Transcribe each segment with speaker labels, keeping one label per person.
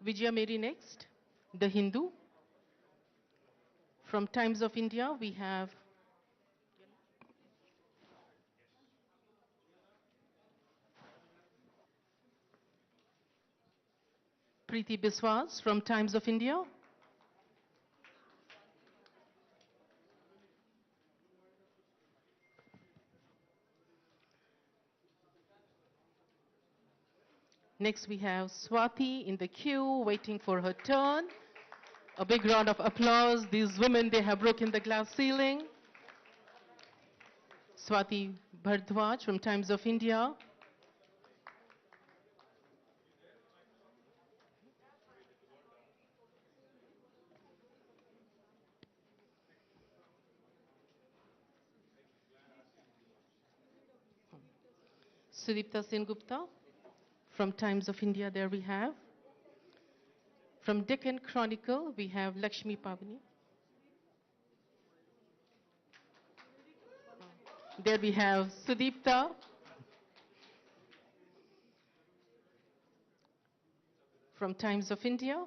Speaker 1: Vijaya Mary next. The Hindu. From Times of India, we have Preeti Biswas from Times of India. Next, we have Swati in the queue, waiting for her turn. A big round of applause. These women, they have broken the glass ceiling. Swati Bhardwaj from Times of India. Sudipta Sengupta from Times of India, there we have. From Deccan Chronicle, we have Lakshmi Pavani. There we have Sudipta. From Times of India.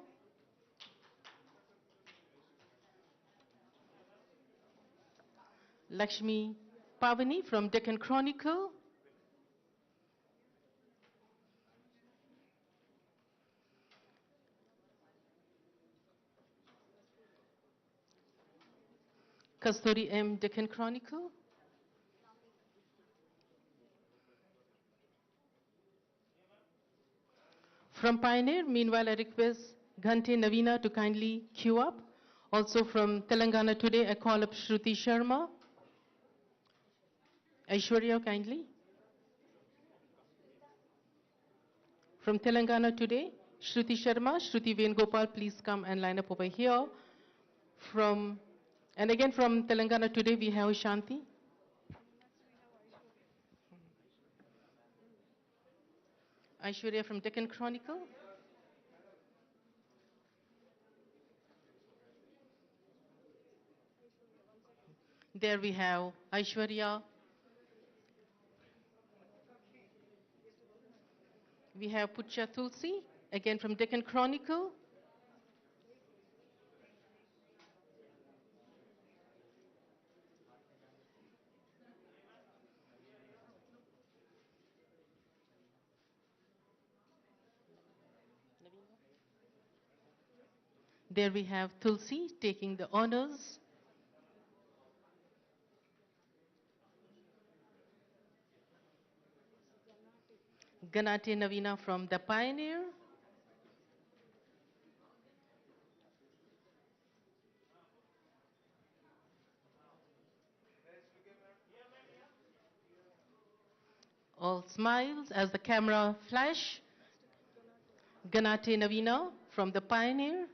Speaker 1: Lakshmi Pavani from Deccan Chronicle. Kasturi M. Deccan Chronicle. From Pioneer, meanwhile, I request Ghante Navina to kindly queue up. Also from Telangana Today, I call up Shruti Sharma. Aishwarya, kindly. From Telangana Today, Shruti Sharma, Shruti Venugopal, please come and line up over here. And again from Telangana Today, we have Shanti. Aishwarya from Deccan Chronicle. There we have Aishwarya. We have Pucha Tulsi, again from Deccan Chronicle. There we have Tulsi taking the honors. Ganate Navina from The Pioneer. All smiles as the camera flash. Ganate Navina from The Pioneer.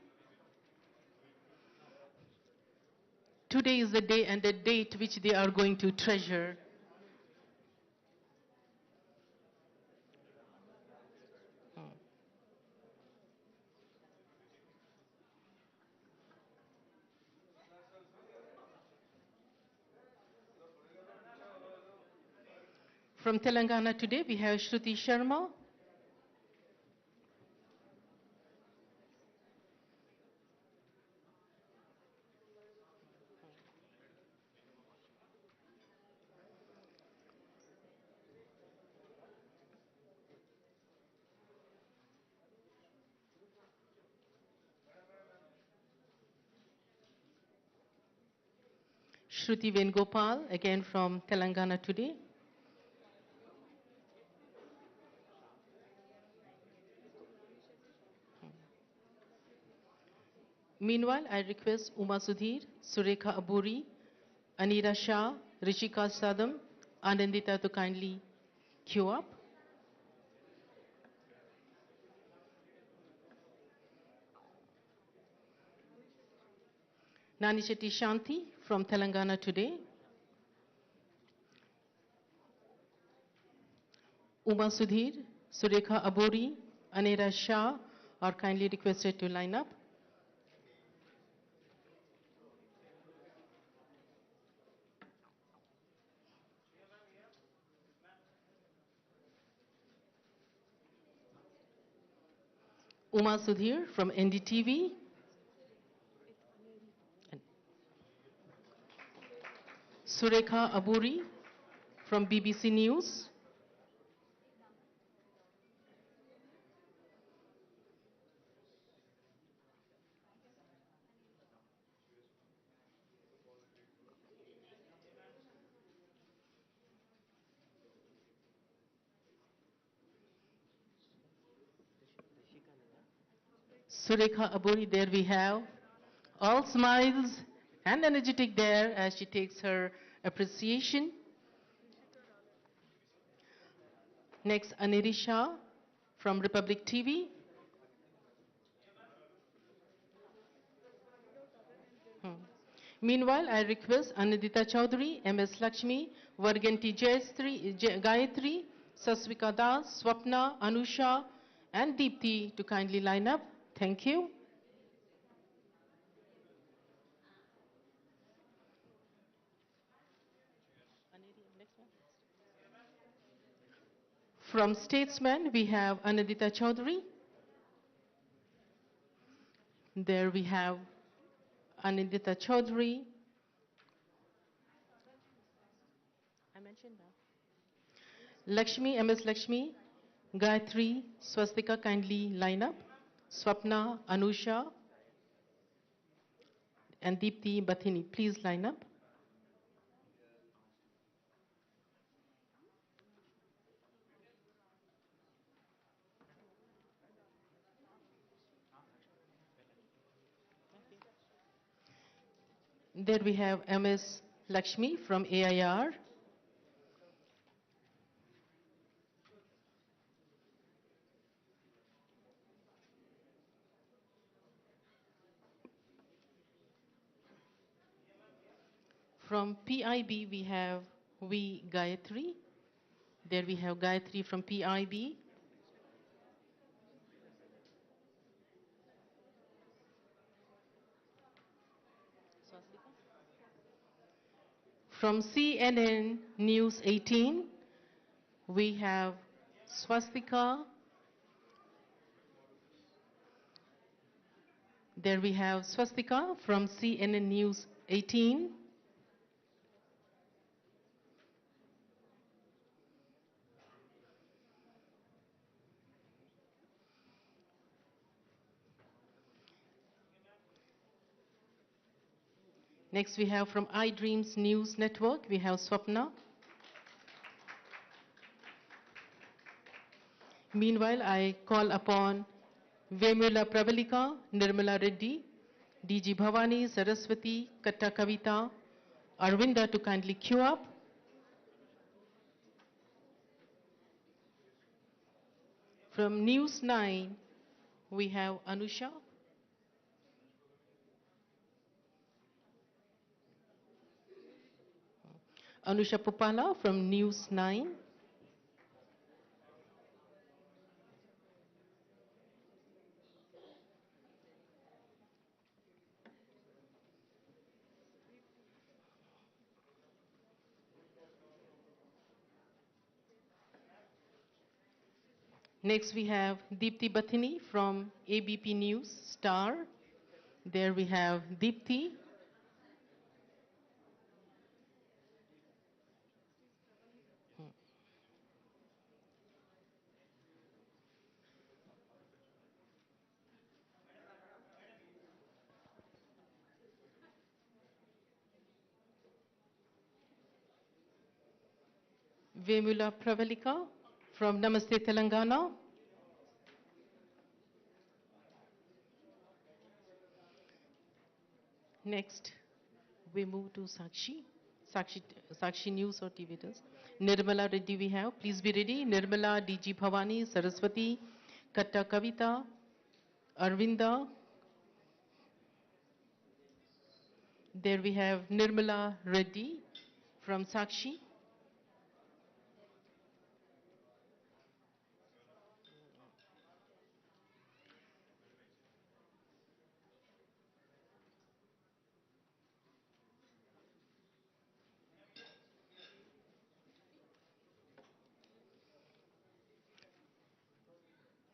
Speaker 1: Today is the day and the date which they are going to treasure. From Telangana Today, we have Shruti Sharma. Shruti Venugopal, again from Telangana Today. Meanwhile, I request Uma Sudhir, Surekha Aburi, Anira Shah, Rishika Sadam, Anandita to kindly queue up. Nani Shetty Shanti from Telangana Today. Uma Sudhir, Surekha Aburi, Anira Shah are kindly requested to line up. Uma Sudhir from NDTV, and Surekha Aburi from BBC News, Surekha Aburi, there we have. All smiles and energetic there as she takes her appreciation. Next, Aniri Shah from Republic TV. Hmm. Meanwhile, I request Anindita Chaudhary, MS Lakshmi, Varganti Gayatri, Sasvika Das, Swapna, Anusha, and Deepthi to kindly line up. Thank you. From Statesman, we have Anindita Chaudhary. There we have Anindita Chaudhary. I mentioned that. Lakshmi, MS Lakshmi, Gayatri, Swastika, kindly line up. Swapna, Anusha, and Deepthi Bathini, please line up. There we have MS Lakshmi from AIR. From PIB, we have V. Gayatri. There we have Gayatri from PIB. From CNN News 18, we have Swastika. There we have Swastika from CNN News 18. Next we have from iDreams News Network, we have Swapna. Meanwhile, I call upon Vemula Pravalika, Nirmala Reddy, DG Bhavani, Saraswati, Katta Kavita, Arvinda to kindly queue up. From News 9, we have Anusha. Anusha Pupala from News 9. Next we have Deepthi Bathini from ABP News Star. There we have Deepthi. Vemula Pravalika from Namaste Telangana. Next, we move to Sakshi News or TV it is. Nirmala Reddy we have. Please be ready. Nirmala, DG Bhavani, Saraswati, Katta Kavita, Arvinda. There we have Nirmala Reddy from Sakshi.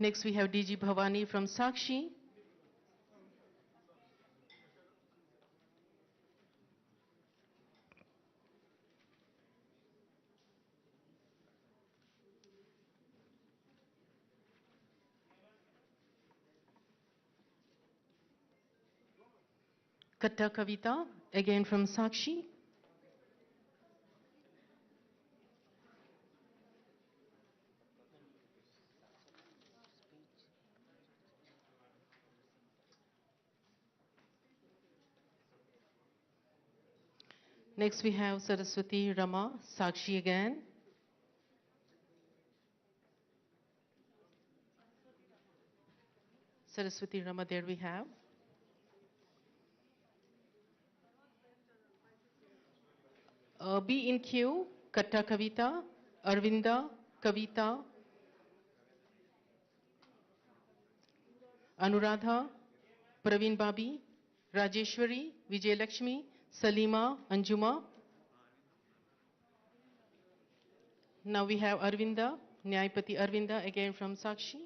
Speaker 1: Next, we have DG Bhavani from Sakshi. Katta Kavita, again from Sakshi. Next, we have Saraswati Rama, Sakshi again. Saraswati Rama, there we have. B in queue, Katta Kavita, Arvinda, Kavita, Anuradha, Praveen Babi, Rajeshwari, Vijay Lakshmi, Salima, Anjuma. Now we have Arvinda, Nyayapati Arvinda, again from Sakshi.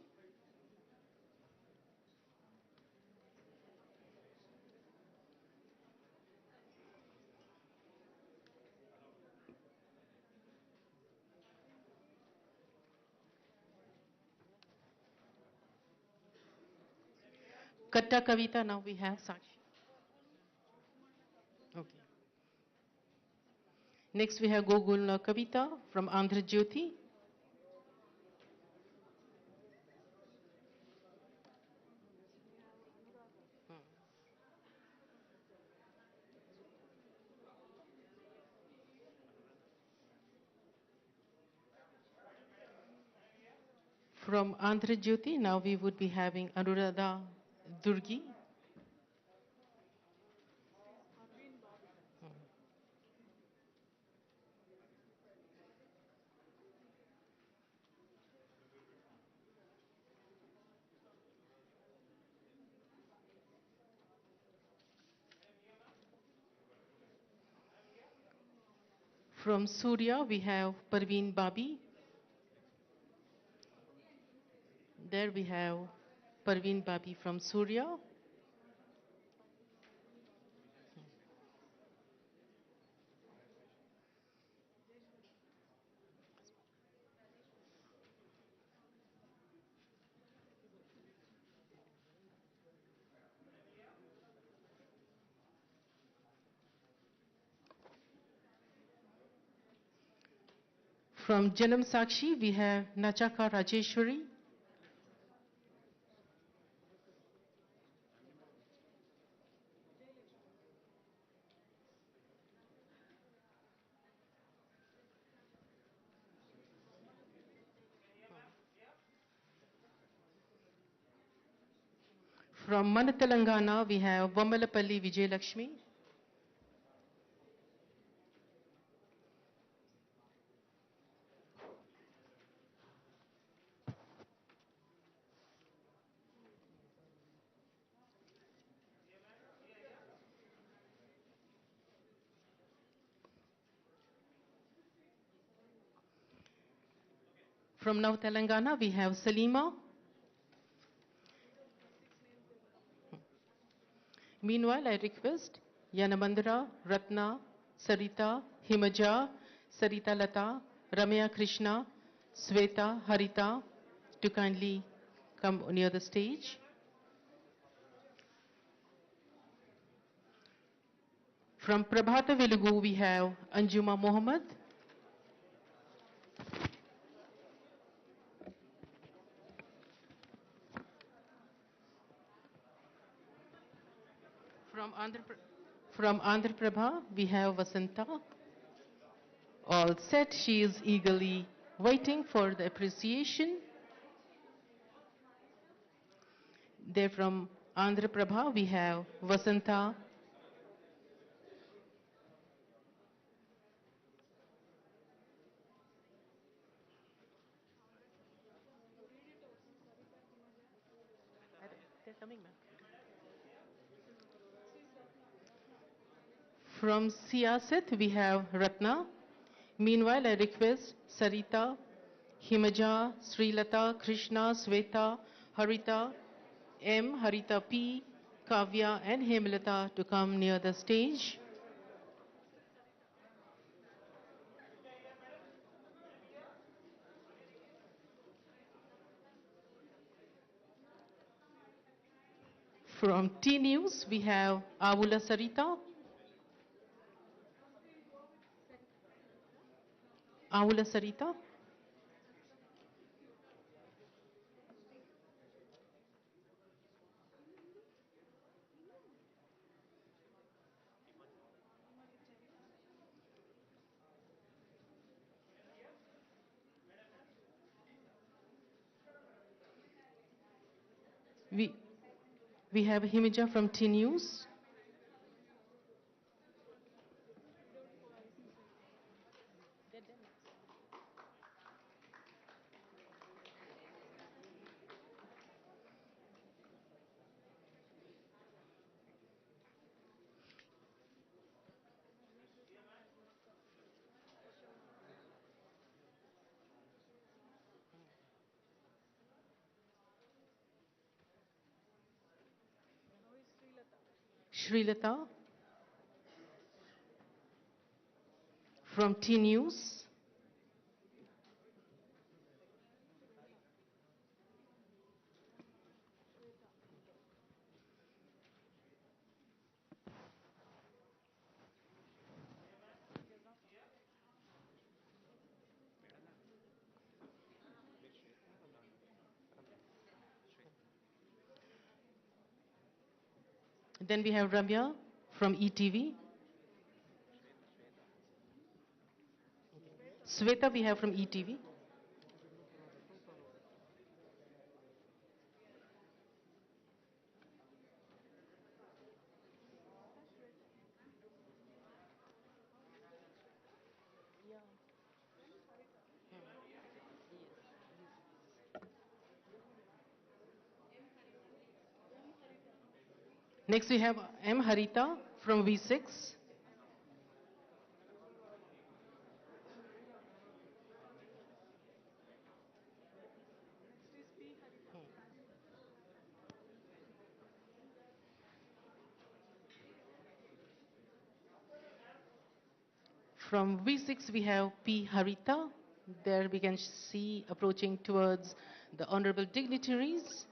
Speaker 1: Katta Kavita, now we have Sakshi. Okay. Next we have Gogul Kavita from Andhra Jyoti. From Andhra Jyoti, now we would be having Anuradha Durgi. From Surya, we have Parveen Babi. There we have Parveen Babi from Surya. From Janam Sakshi, we have Nachaka Rajeshwari. From Mana Telangana, we have Vamalapalli Vijay Lakshmi. From Now Telangana, we have Salima. Meanwhile, I request Yanamandra, Ratna, Sarita, Himaja, Sarita Lata, Ramya Krishna, Sweta, Harita to kindly come near the stage. From Prabhata Velugu, we have Anjuma Mohammed. From Andhra Prabha, we have Vasanta. All set, she is eagerly waiting for the appreciation. There from Andhra Prabha, we have Vasanta. They're coming back. From Siyaset, we have Ratna. Meanwhile, I request Sarita, Himaja, Srilata, Krishna, Sweta, Harita, M, Harita P, Kavya, and Hemlata to come near the stage. From T News, we have Avula Sarita. Avula Sarita. We, we have Himija from T News. Srilata from T News. Then we have Ramya from ETV. Sweta we have from ETV. Next we have M. Harita from V6. From V6 we have P. Harita. There we can see approaching towards the honorable dignitaries.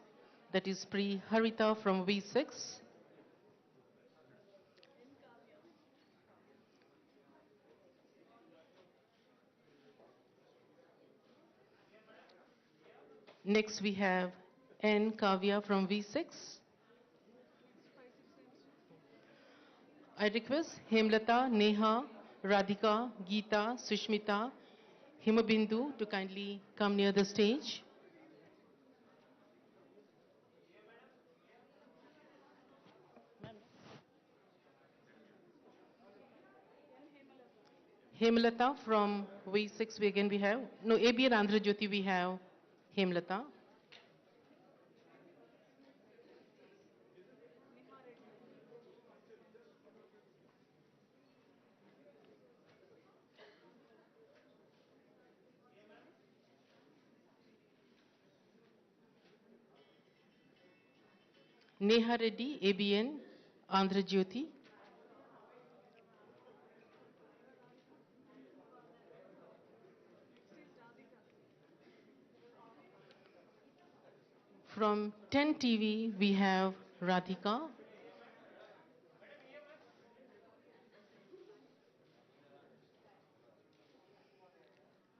Speaker 1: That is Pri Harita from V6. Next we have N. Kavya from V6. I request Hemlata, Neha, Radhika, Geeta, Sushmita, Himabindu to kindly come near the stage. Hemlata from V6 we again we have. No, AB and Andhra Jyoti we have Hemlata. Neha Reddy, ABN, Andhra Jyoti. From 10 TV, we have Radhika.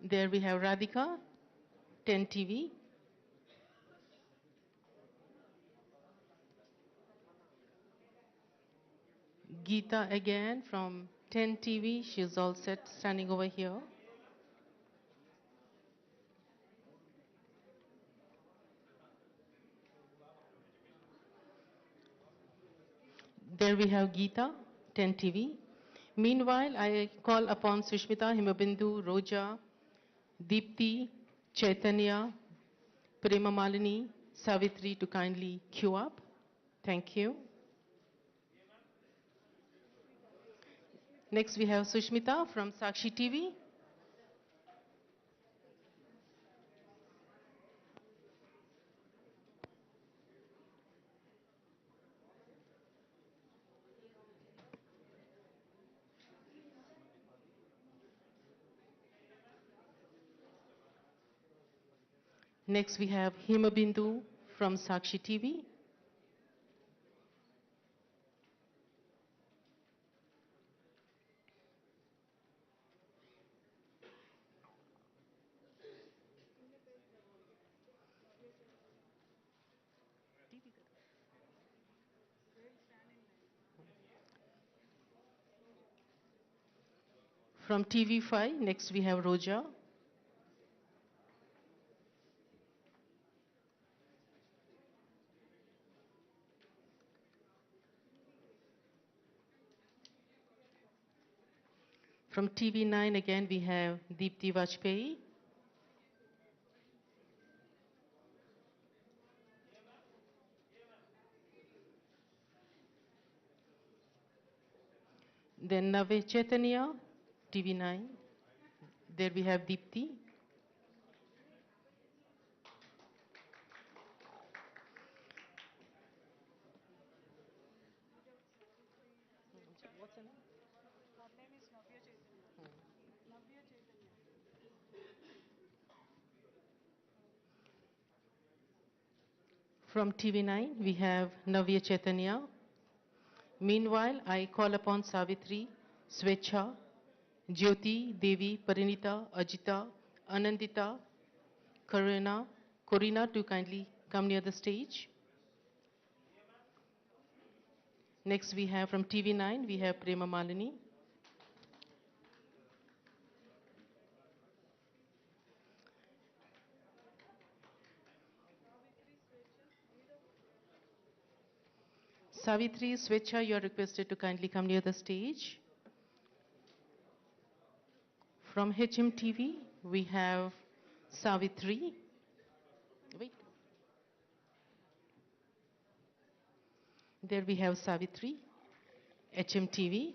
Speaker 1: There we have Radhika, 10 TV. Geeta again from 10 TV. She's all set standing over here. There we have Geeta, 10 TV. Meanwhile, I call upon Sushmita, Himabindu, Roja, Deepthi, Chaitanya, Prema Malini, Savitri to kindly queue up. Thank you. Next we have Sushmita from Sakshi TV. Next we have Himabindu from Sakshi TV. From TV5, next we have Roja. From TV9 again we have Deepti Vajpayee. Then Nave Chaitanya, TV9. There we have Deepti. From TV9 we have Navya Chaitanya. Meanwhile, I call upon Savitri, Swecha, Jyoti, Devi, Parinita, Ajita, Anandita, Corina to kindly come near the stage. Next we have from TV9, we have Prema Malini. Savitri, Swecha, you are requested to kindly come near the stage. From HMTV, we have Savitri. Wait. There we have Savitri, HMTV.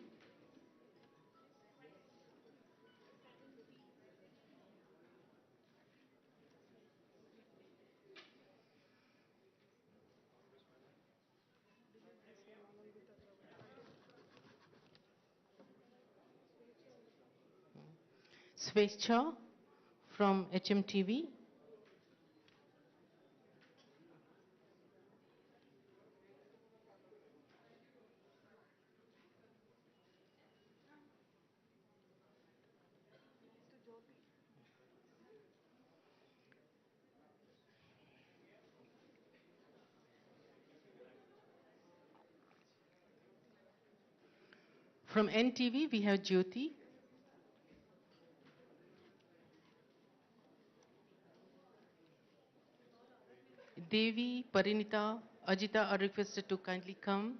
Speaker 1: Swecha from HMTV. From NTV, we have Jyoti. Devi, Parinita, Ajita are requested to kindly come.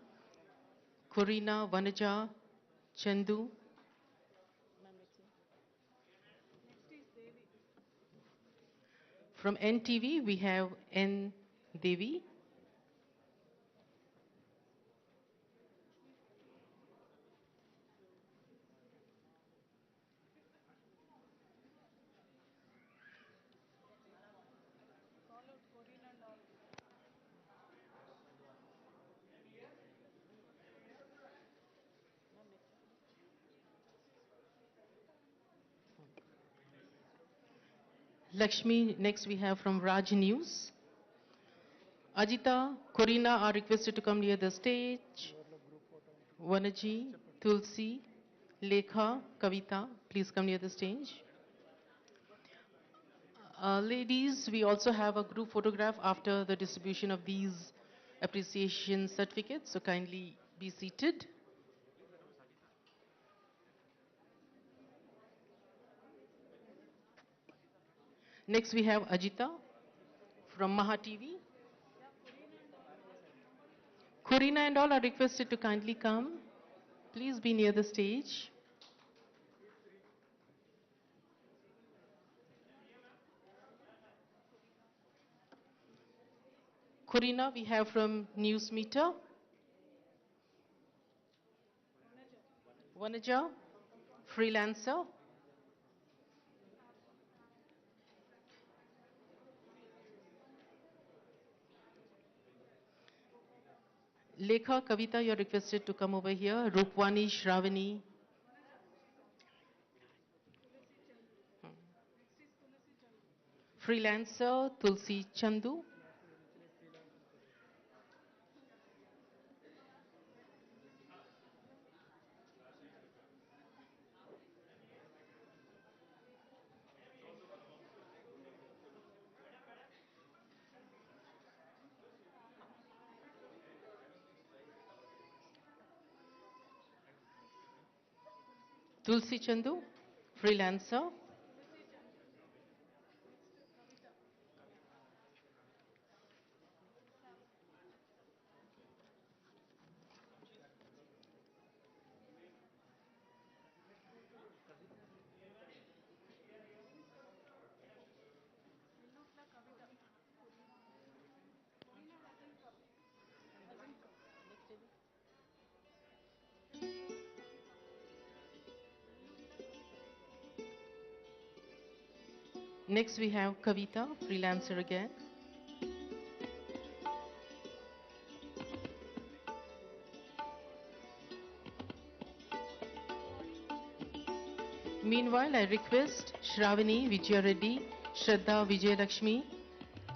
Speaker 1: Corina, Vanaja, Chandu. From NTV, we have N. Devi. Lakshmi, next we have from Raj News. Ajita, Corina are requested to come near the stage. Vanaji, Tulsi, Lekha, Kavita, please come near the stage. Ladies, we also have a group photograph after the distribution of these appreciation certificates, so kindly be seated. Next we have Ajita from Maha TV. Corina and all are requested to kindly come. Please be near the stage. Corina, we have from News Meter. Vanaja, freelancer. Lekha, Kavita, you're requested to come over here. Rupwani, Shravani. Freelancer Tulsi Chandu. Tulsi Chandu, freelancer. Next we have Kavita, freelancer again. Meanwhile, I request Shravani Vijay Reddy, Shraddha Vijay Lakshmi,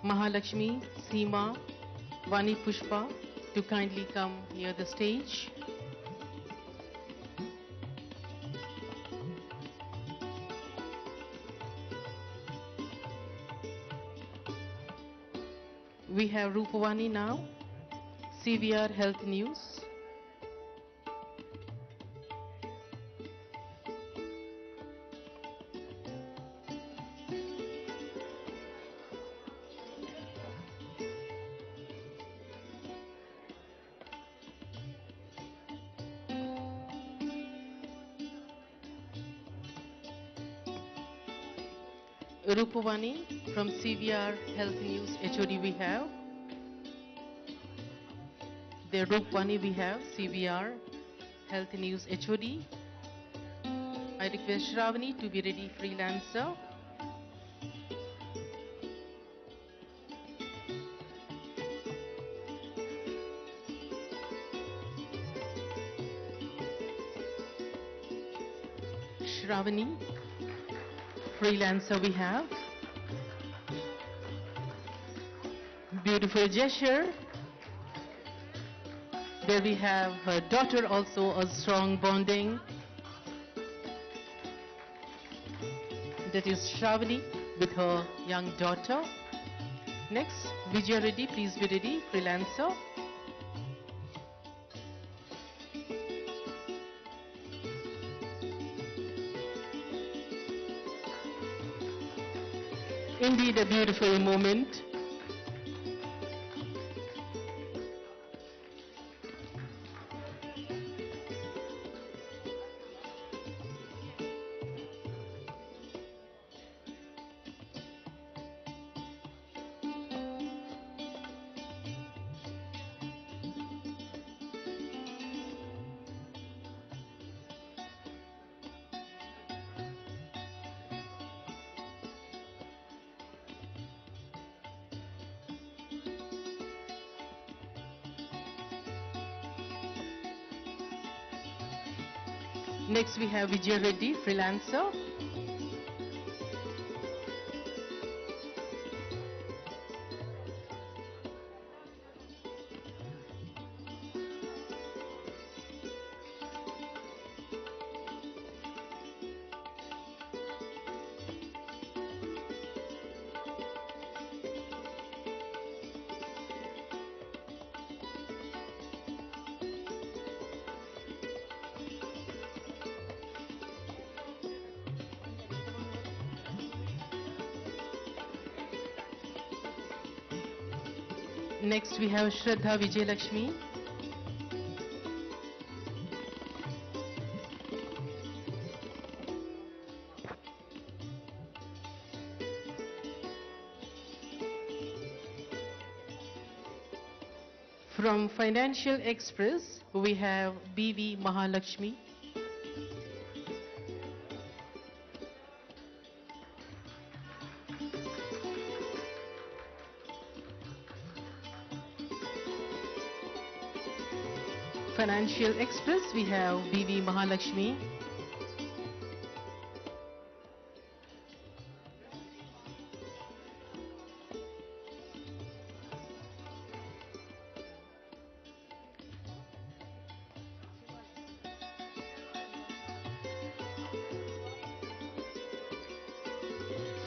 Speaker 1: Mahalakshmi, Seema, Vani Pushpa to kindly come near the stage. We have Rupavani now, CVR Health News. Rupavani from CVR Health News HOD we have. The Rupavani we have CVR Health News HOD. I request Shravani to be ready, freelancer. Shravani, freelancer we have. Beautiful gesture. There we have her daughter also, a strong bonding. That is Shravani with her young daughter. Next, Vijay Reddy, please be ready, freelancer. Indeed, a beautiful moment. Next we have Vijay Reddy, freelancer. Next we have Shraddha Vijay Lakshmi. From Financial Express, we have BV Mahalakshmi. Financial Express, we have BV Mahalakshmi.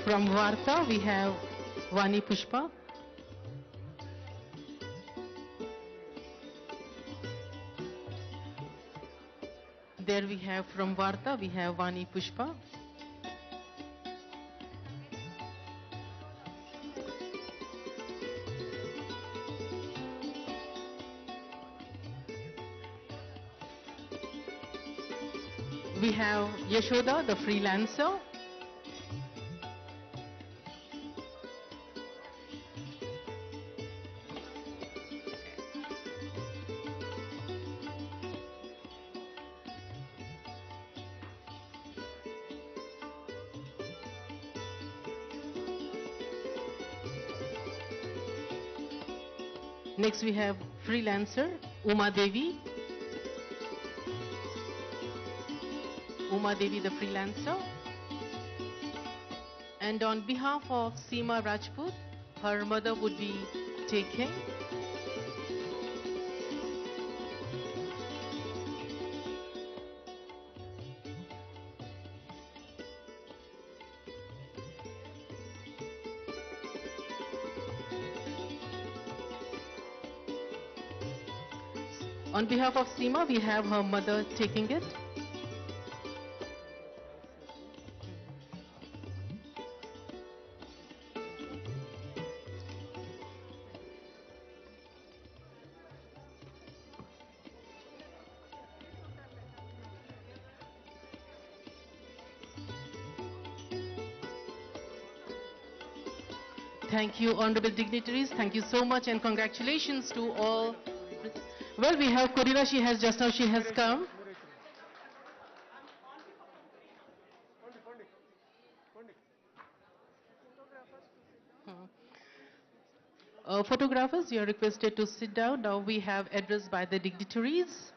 Speaker 1: From Varta, we have Vani Pushpa. There we have from Varta, we have Vani Pushpa. We have Yashoda, the freelancer. Next we have freelancer Uma Devi. Uma Devi, the freelancer. And on behalf of Seema Rajput, her mother would be taking. On behalf of Seema, we have her mother taking it. Thank you, honorable dignitaries. Thank you so much and congratulations to all. Well, we have Corina. She has come. Photographers, you are requested to sit down. Now we have address by the dignitaries.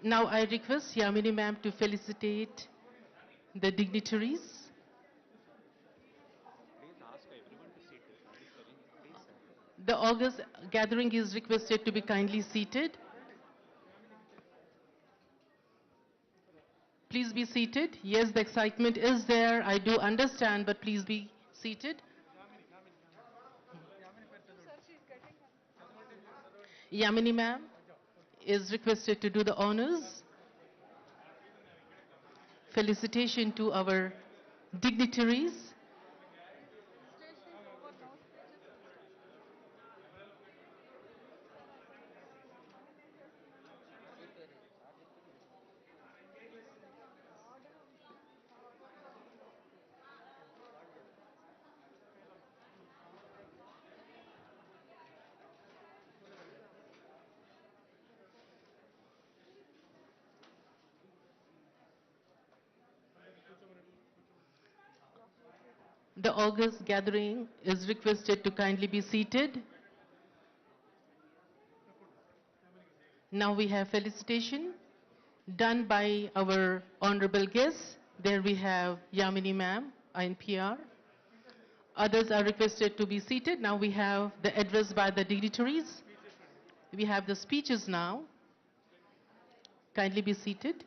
Speaker 1: Now I request Yamini ma'am to felicitate the dignitaries. The August gathering is requested to be kindly seated. Please be seated. Yes, the excitement is there. I do understand, but please be seated. Yamini ma'am is requested to do the honors. Felicitation to our dignitaries. The August gathering is requested to kindly be seated. Now we have felicitation done by our honorable guests. There we have Yamini ma'am, INPR. Others are requested to be seated. Now we have the address by the dignitaries. We have the speeches now. Kindly be seated.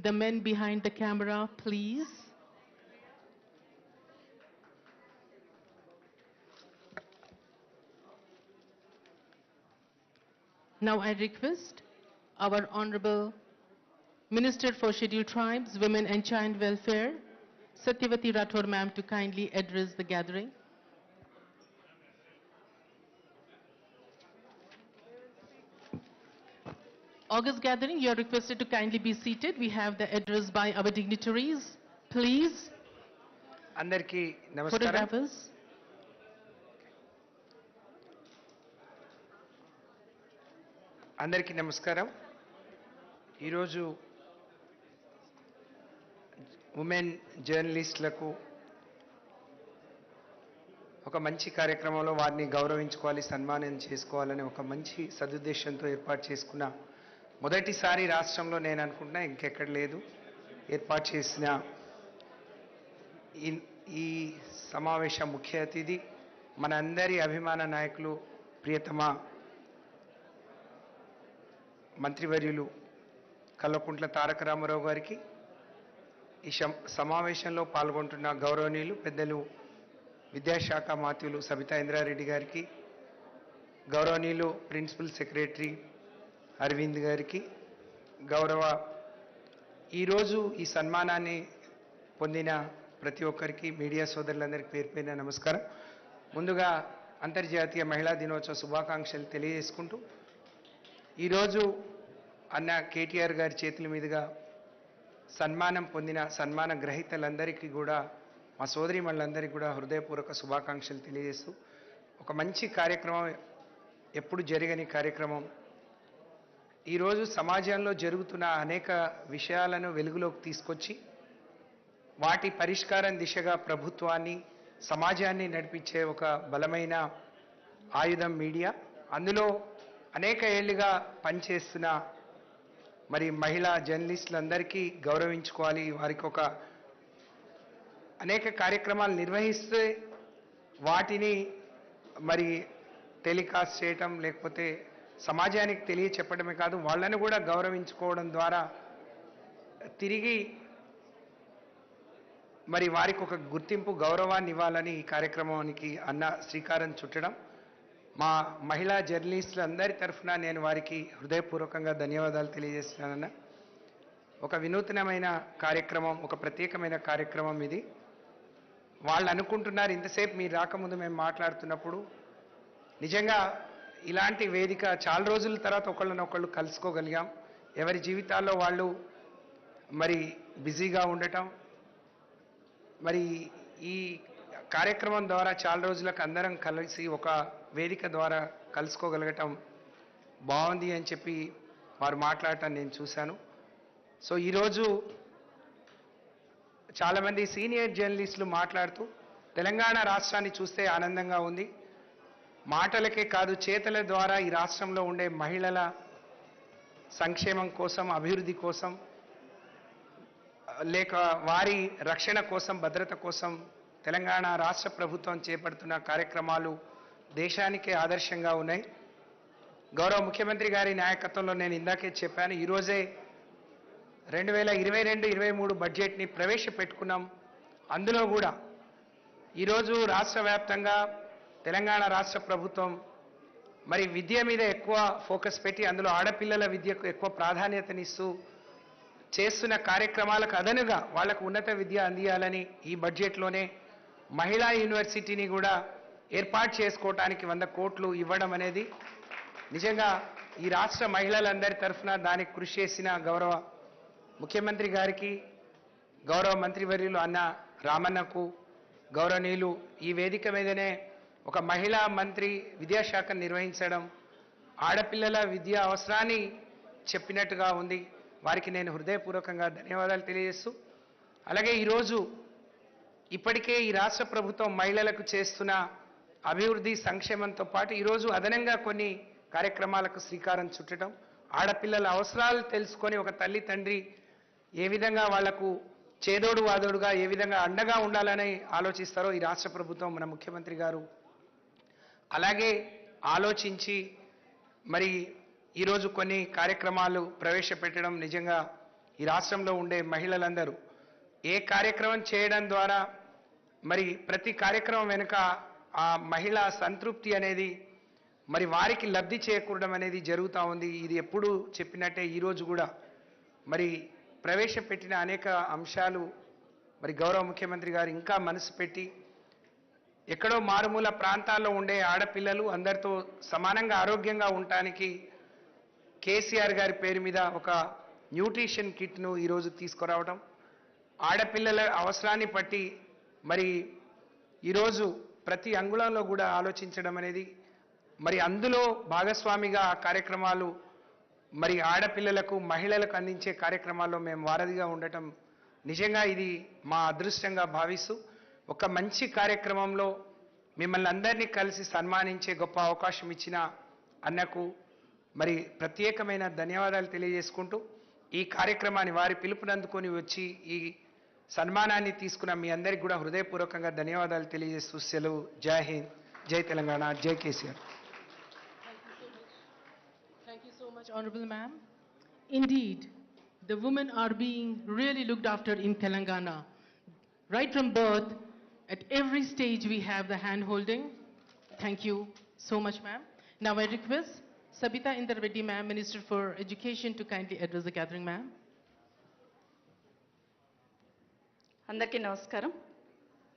Speaker 1: The men behind the camera, please. Now I request our Honorable Minister for Scheduled Tribes, Women and Child Welfare, Satyavati Rathore ma'am, to kindly address the gathering. August gathering, you are requested to kindly be seated. We have the address by our dignitaries. Please.
Speaker 2: అందరికీ నమస్కారం.
Speaker 1: Photographers.
Speaker 2: అందరికీ నమస్కారం. ఈరోజు women జర్నలిస్టులకు ఒక మంచి కార్యక్రమంలో వారిని గౌరవించుకోవాలి, సన్మానం చేసుకోవాలని ఒక మంచి సదుద్దేశంతో ఏర్పాటు చేసుకున్న మొదటిసారి రాష్ట్రంలో నేను అనుకుంటున్నా ఇంకెక్కడ లేదు ఏర్పాటు చేసిన ఈ సమావేశ ముఖ్య అతిథి మనందరి అభిమాన నాయకులు ప్రియతమ మంత్రివర్యులు కల్వకుంట్ల తారక రామారావు గారికి, ఈ సమావేశంలో పాల్గొంటున్న గౌరవనీయులు పెద్దలు విద్యాశాఖ మాత్యులు సబితా ఇంద్రారెడ్డి గారికి, గౌరవనీయులు ప్రిన్సిపల్ సెక్రటరీ అరవింద్ గారికి, ఈరోజు ఈ సన్మానాన్ని పొందిన ప్రతి ఒక్కరికి, మీడియా సోదరులందరికీ పేరు పేరున నమస్కారం. ముందుగా అంతర్జాతీయ మహిళా దినోత్సవ శుభాకాంక్షలు తెలియజేసుకుంటూ, ఈరోజు అన్న కేటీఆర్ గారి చేతుల మీదుగా సన్మానం పొందిన సన్మాన గ్రహీతలందరికీ కూడా, మా సోదరీమణులందరికీ కూడా హృదయపూర్వక శుభాకాంక్షలు తెలియజేస్తూ, ఒక మంచి కార్యక్రమం, ఎప్పుడు జరగని కార్యక్రమం, ఈరోజు సమాజంలో జరుగుతున్న అనేక విషయాలను వెలుగులోకి తీసుకొచ్చి వాటి పరిష్కారం దిశగా ప్రభుత్వాన్ని, సమాజాన్ని నడిపించే ఒక బలమైన ఆయుధం మీడియా. అందులో అనేక ఏళ్లుగా పనిచేస్తున్న మరి మహిళా జర్నలిస్టులందరికీ గౌరవించుకోవాలి. వారికి ఒక అనేక కార్యక్రమాలు నిర్వహిస్తే వాటిని మరి టెలికాస్ట్ చేయటం, లేకపోతే సమాజానికి తెలియచెప్పడమే కాదు, వాళ్ళను కూడా గౌరవించుకోవడం ద్వారా తిరిగి మరి వారికి ఒక గుర్తింపు, గౌరవాన్ని ఇవ్వాలని ఈ కార్యక్రమానికి అన్న శ్రీకారం చుట్టడం. మా మహిళా జర్నలిస్టులందరి తరఫున నేను వారికి హృదయపూర్వకంగా ధన్యవాదాలు తెలియజేస్తున్నానన్న. ఒక వినూత్నమైన కార్యక్రమం, ఒక ప్రత్యేకమైన కార్యక్రమం ఇది. వాళ్ళు అనుకుంటున్నారు, ఇంతసేపు మీరు రాకముందు మేము మాట్లాడుతున్నప్పుడు, నిజంగా ఇలాంటి వేదిక చాలా రోజుల తర్వాత ఒకళ్ళనొకళ్ళు కలుసుకోగలిగాం. ఎవరి జీవితాల్లో వాళ్ళు మరి బిజీగా ఉండటం, మరి ఈ కార్యక్రమం ద్వారా చాలా రోజులకు అందరం కలిసి ఒక వేదిక ద్వారా కలుసుకోగలగటం బాగుంది అని చెప్పి వారు మాట్లాడటం నేను చూశాను. సో ఈరోజు చాలామంది సీనియర్ జర్నలిస్టులు మాట్లాడుతూ తెలంగాణ రాష్ట్రాన్ని చూస్తే ఆనందంగా ఉంది, మాటలకే కాదు చేతల ద్వారా ఈ రాష్ట్రంలో ఉండే మహిళల సంక్షేమం కోసం, అభివృద్ధి కోసం, లేక వారి రక్షణ కోసం, భద్రత కోసం తెలంగాణ రాష్ట్ర ప్రభుత్వం చేపడుతున్న కార్యక్రమాలు దేశానికే ఆదర్శంగా ఉన్నాయి. గౌరవ ముఖ్యమంత్రి గారి నాయకత్వంలో నేను ఇందాకే చెప్పాను, ఈరోజే 2022-23 బడ్జెట్ని ప్రవేశపెట్టుకున్నాం. అందులో కూడా ఈరోజు రాష్ట్ర వ్యాప్తంగా తెలంగాణ రాష్ట్ర ప్రభుత్వం మరి విద్య మీద ఎక్కువ ఫోకస్ పెట్టి, అందులో ఆడపిల్లల విద్యకు ఎక్కువ ప్రాధాన్యతనిస్తూ చేస్తున్న కార్యక్రమాలకు అదనుగా వాళ్లకు ఉన్నత విద్య అందియాలని ఈ బడ్జెట్లోనే మహిళా యూనివర్సిటీని కూడా ఏర్పాటు చేసుకోవటానికి 100 కోట్లు ఇవ్వడం అనేది నిజంగా ఈ రాష్ట్ర మహిళలందరి తరఫున దానికి కృషి చేసిన గౌరవ ముఖ్యమంత్రి గారికి, గౌరవ మంత్రివర్యులు అన్న రామన్నకు, గౌరవనీయులు ఈ వేదిక మీదనే ఒక మహిళా మంత్రి విద్యాశాఖను నిర్వహించడం, ఆడపిల్లల విద్యా అవసరాన్ని చెప్పినట్టుగా ఉంది. వారికి నేను హృదయపూర్వకంగా ధన్యవాదాలు తెలియజేస్తూ, అలాగే ఈరోజు ఇప్పటికే ఈ రాష్ట్ర ప్రభుత్వం మహిళలకు చేస్తున్న అభివృద్ధి సంక్షేమంతో పాటు ఈరోజు అదనంగా కొన్ని కార్యక్రమాలకు శ్రీకారం చుట్టడం, ఆడపిల్లల అవసరాలు తెలుసుకొని ఒక తల్లి తండ్రి ఏ విధంగా వాళ్లకు చేదోడు వాదోడుగా ఏ విధంగా అండగా ఉండాలని ఆలోచిస్తారో ఈ రాష్ట్ర ప్రభుత్వం, మన ముఖ్యమంత్రి గారు అలాగే ఆలోచించి మరి ఈరోజు కొన్ని కార్యక్రమాలు ప్రవేశపెట్టడం నిజంగా ఈ రాష్ట్రంలో ఉండే మహిళలందరూ ఏ కార్యక్రమం చేయడం ద్వారా మరి ప్రతి కార్యక్రమం వెనుక ఆ మహిళా సంతృప్తి అనేది మరి వారికి లబ్ధి చేకూరడం అనేది జరుగుతూ ఉంది. ఇది ఎప్పుడు చెప్పినట్టే ఈరోజు కూడా మరి ప్రవేశపెట్టిన అనేక అంశాలు మరి గౌరవ ముఖ్యమంత్రి గారు ఇంకా మనసు పెట్టి ఎక్కడో మారుమూల ప్రాంతాల్లో ఉండే ఆడపిల్లలు అందరితో సమానంగా ఆరోగ్యంగా ఉండటానికి కేసీఆర్ గారి పేరు మీద ఒక న్యూట్రిషన్ కిట్ను ఈరోజు తీసుకురావడం, ఆడపిల్లల అవసరాన్ని బట్టి మరి ఈరోజు ప్రతి అంగుళంలో కూడా ఆలోచించడం అనేది, మరి అందులో భాగస్వామిగా ఆ కార్యక్రమాలు మరి ఆడపిల్లలకు, మహిళలకు అందించే కార్యక్రమాల్లో మేము వారధిగా ఉండటం నిజంగా ఇది మా అదృష్టంగా భావిస్తూ ఒక మంచి కార్యక్రమంలో మిమ్మల్ని అందరినీ కలిసి సన్మానించే గొప్ప అవకాశం ఇచ్చిన అన్నకు మరి ప్రత్యేకమైన ధన్యవాదాలు తెలియజేసుకుంటూ ఈ కార్యక్రమాన్ని వారి పిలుపునందుకొని వచ్చి ఈ సన్మానాన్ని తీసుకున్న మీ అందరికీ కూడా హృదయపూర్వకంగా ధన్యవాదాలు తెలియజేస్తూ సెలవు. జై హింద్, జై తెలంగాణ, జై KCR.
Speaker 1: Thank you so much, Honorable Ma'am. Indeed, the women are being really looked after in Telangana. Right from birth, at every stage we have the hand holding. Thank you so much, ma'am. Now I request Sabita Indar Reddy, ma'am, Minister for Education, to kindly address the gathering, ma'am.
Speaker 3: అందరికీ నమస్కారం.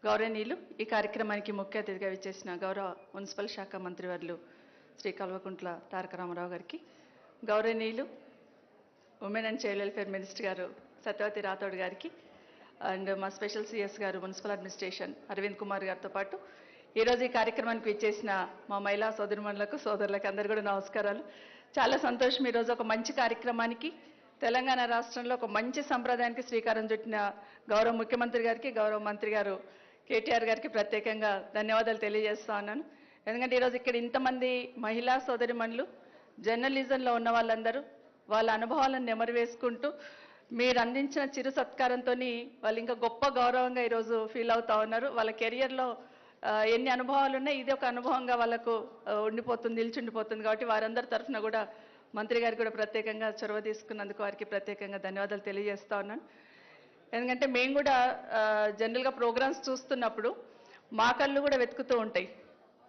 Speaker 3: గౌరవనీయులు, ఈ కార్యక్రమానికి ముఖ్య అతిథిగా విచ్చేసిన గౌరవ municipal శాఖ మంత్రివర్యులు శ్రీ కల్వకుంట్ల తారక రామారావు గారికి, గౌరవనీయులు women and child welfare minister గారు సత్యవతి రాథోడ్ గారికి, అండ్ మా స్పెషల్ సిఎస్ గారు మున్సిపల్ అడ్మినిస్ట్రేషన్ అరవింద్ కుమార్ గారితో పాటు ఈరోజు ఈ కార్యక్రమానికి విచ్చేసిన మా మహిళా సోదరిమణులకు సోదరులకు అందరూ కూడా నమస్కారాలు. చాలా సంతోషం. ఈరోజు ఒక మంచి కార్యక్రమానికి తెలంగాణ రాష్ట్రంలో ఒక మంచి సంప్రదాయానికి శ్రీకారం చుట్టిన గౌరవ ముఖ్యమంత్రి గారికి, గౌరవ మంత్రి గారు కేటీఆర్ గారికి ప్రత్యేకంగా ధన్యవాదాలు తెలియజేస్తా ఉన్నాను. ఎందుకంటే ఈరోజు ఇక్కడ ఇంతమంది మహిళా సోదరిమణులు జర్నలిజంలో ఉన్న వాళ్ళందరూ వాళ్ళ అనుభవాలను నెమరు వేసుకుంటూ మీరు అందించిన చిరు సత్కారంతో వాళ్ళు ఇంకా గొప్ప గౌరవంగా ఈరోజు ఫీల్ అవుతా ఉన్నారు. వాళ్ళ కెరియర్లో ఎన్ని అనుభవాలు ఉన్నాయి, ఇది ఒక అనుభవంగా వాళ్ళకు ఉండిపోతుంది, నిలిచిండిపోతుంది. కాబట్టి వారందరి తరఫున కూడా మంత్రి గారికి కూడా ప్రత్యేకంగా చొరవ తీసుకున్నందుకు వారికి ప్రత్యేకంగా ధన్యవాదాలు తెలియజేస్తా ఉన్నాను. ఎందుకంటే మేము కూడా జనరల్గా ప్రోగ్రామ్స్ చూస్తున్నప్పుడు మా కళ్ళు కూడా వెతుకుతూ ఉంటాయి.